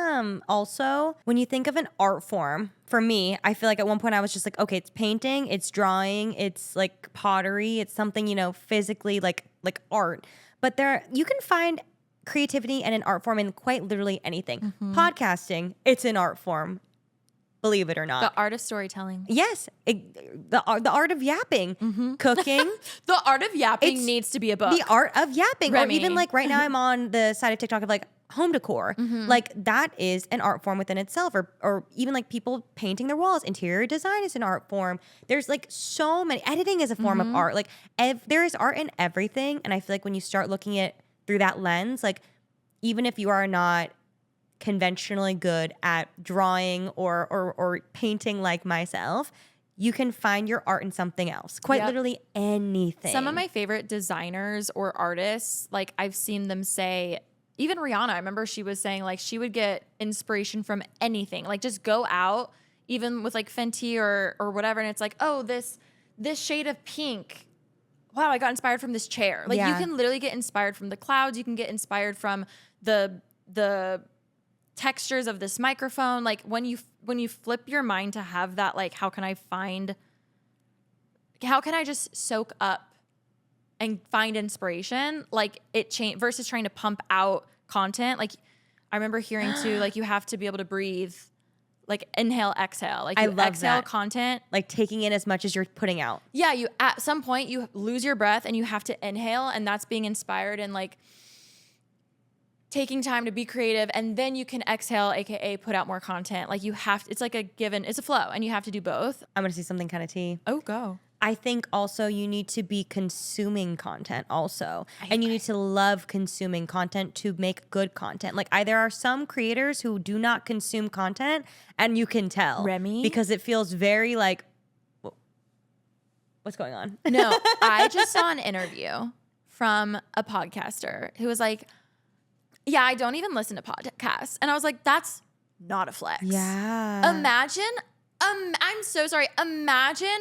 also when you think of an art form, for me, I feel like at one point I was just like, okay, it's painting, it's drawing, it's like pottery, it's something, you know, physically like art. But you can find creativity and an art form in quite literally anything. Podcasting, it's an art form. Believe it or not. The art of storytelling. Yes. The art of yapping. Cooking. The art of yapping needs to be a book. The art of yapping. Remi. Or even like right now I'm on the side of TikTok of like home decor. Like that is an art form within itself. Or even like people painting their walls. Interior design is an art form. There's like so many. Editing is a form of art. Like there is art in everything. And I feel like when you start looking at through that lens, like even if you are not conventionally good at drawing or painting like myself, you can find your art in something else. Quite literally anything. Some of my favorite designers or artists, like I've seen them say, even Rihanna, I remember she was saying like she would get inspiration from anything. Like just go out, even with like Fenty or whatever, and it's like, oh, this shade of pink. Wow, I got inspired from this chair. Like you can literally get inspired from the clouds. You can get inspired from the textures of this microphone. Like when you flip your mind to have that, like how can I just soak up and find inspiration, like it change versus trying to pump out content. Like I remember hearing too, like you have to be able to breathe, like inhale, exhale. Like you exhale that content, like taking in as much as you're putting out. Yeah, you at some point you lose your breath and you have to inhale, and that's being inspired and like taking time to be creative, and then you can exhale, aka put out more content. Like you have to, it's like it's a flow, and you have to do both. I'm gonna see something kind of tea. Oh, go. I think also you need to be consuming content also. And you need to love consuming content to make good content. Like there are some creators who do not consume content, and you can tell. Remi? Because it feels very like, what's going on? No, I just saw an interview from a podcaster who was like, yeah, I don't even listen to podcasts. And I was like, that's not a flex. Yeah. Imagine, I'm so sorry. Imagine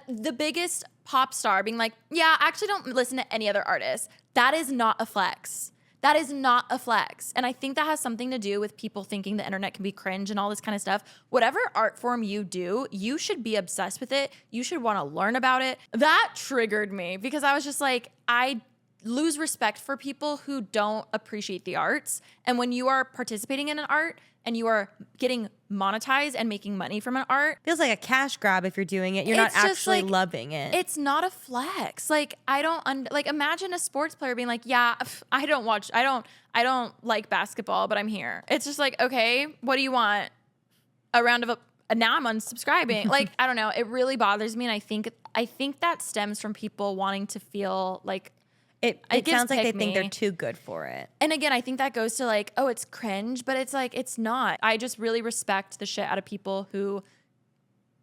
the biggest pop star being like, yeah, I actually don't listen to any other artists. That is not a flex. That is not a flex. And I think that has something to do with people thinking the internet can be cringe and all this kind of stuff. Whatever art form you do, you should be obsessed with it. You should want to learn about it. That triggered me because I was just like, I lose respect for people who don't appreciate the arts. And when you are participating in an art and you are getting monetized and making money from an art, feels like a cash grab if you're doing it. You're not actually loving it. It's not a flex. Like I don't like imagine a sports player being like, yeah, I don't like basketball, but I'm here. It's just like, okay, what do you want? A round of now I'm unsubscribing. Like I don't know. It really bothers me, and I think that stems from people wanting to feel like It sounds like they think they're too good for it. And again, I think that goes to like, oh, it's cringe, but it's like, it's not. I just really respect the shit out of people who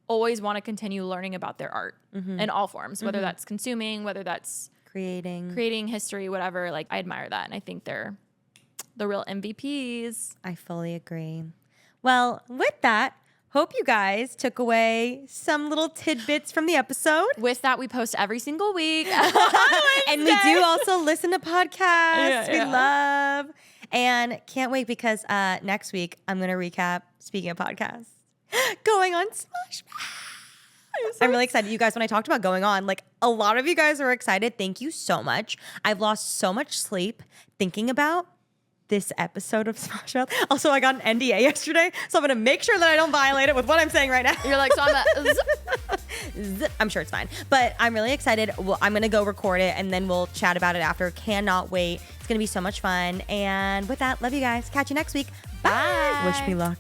always want to continue learning about their art in all forms, whether that's consuming, whether that's creating history, whatever. Like I admire that. And I think they're the real MVPs. I fully agree. Well, with that, hope you guys took away some little tidbits from the episode. With that, we post every single week. And we do also listen to podcasts. We love. And can't wait because next week I'm going to recap, speaking of podcasts, Going On Smash. I'm really excited. You guys, when I talked about Going On, like a lot of you guys are excited. Thank you so much. I've lost so much sleep thinking about this episode of Smash Mouth. Also, I got an NDA yesterday, so I'm going to make sure that I don't violate it with what I'm saying right now. You're like, so I'm sure it's fine. But I'm really excited. Well, I'm going to go record it, and then we'll chat about it after. Cannot wait. It's going to be so much fun. And with that, love you guys. Catch you next week. Bye. Wish me luck.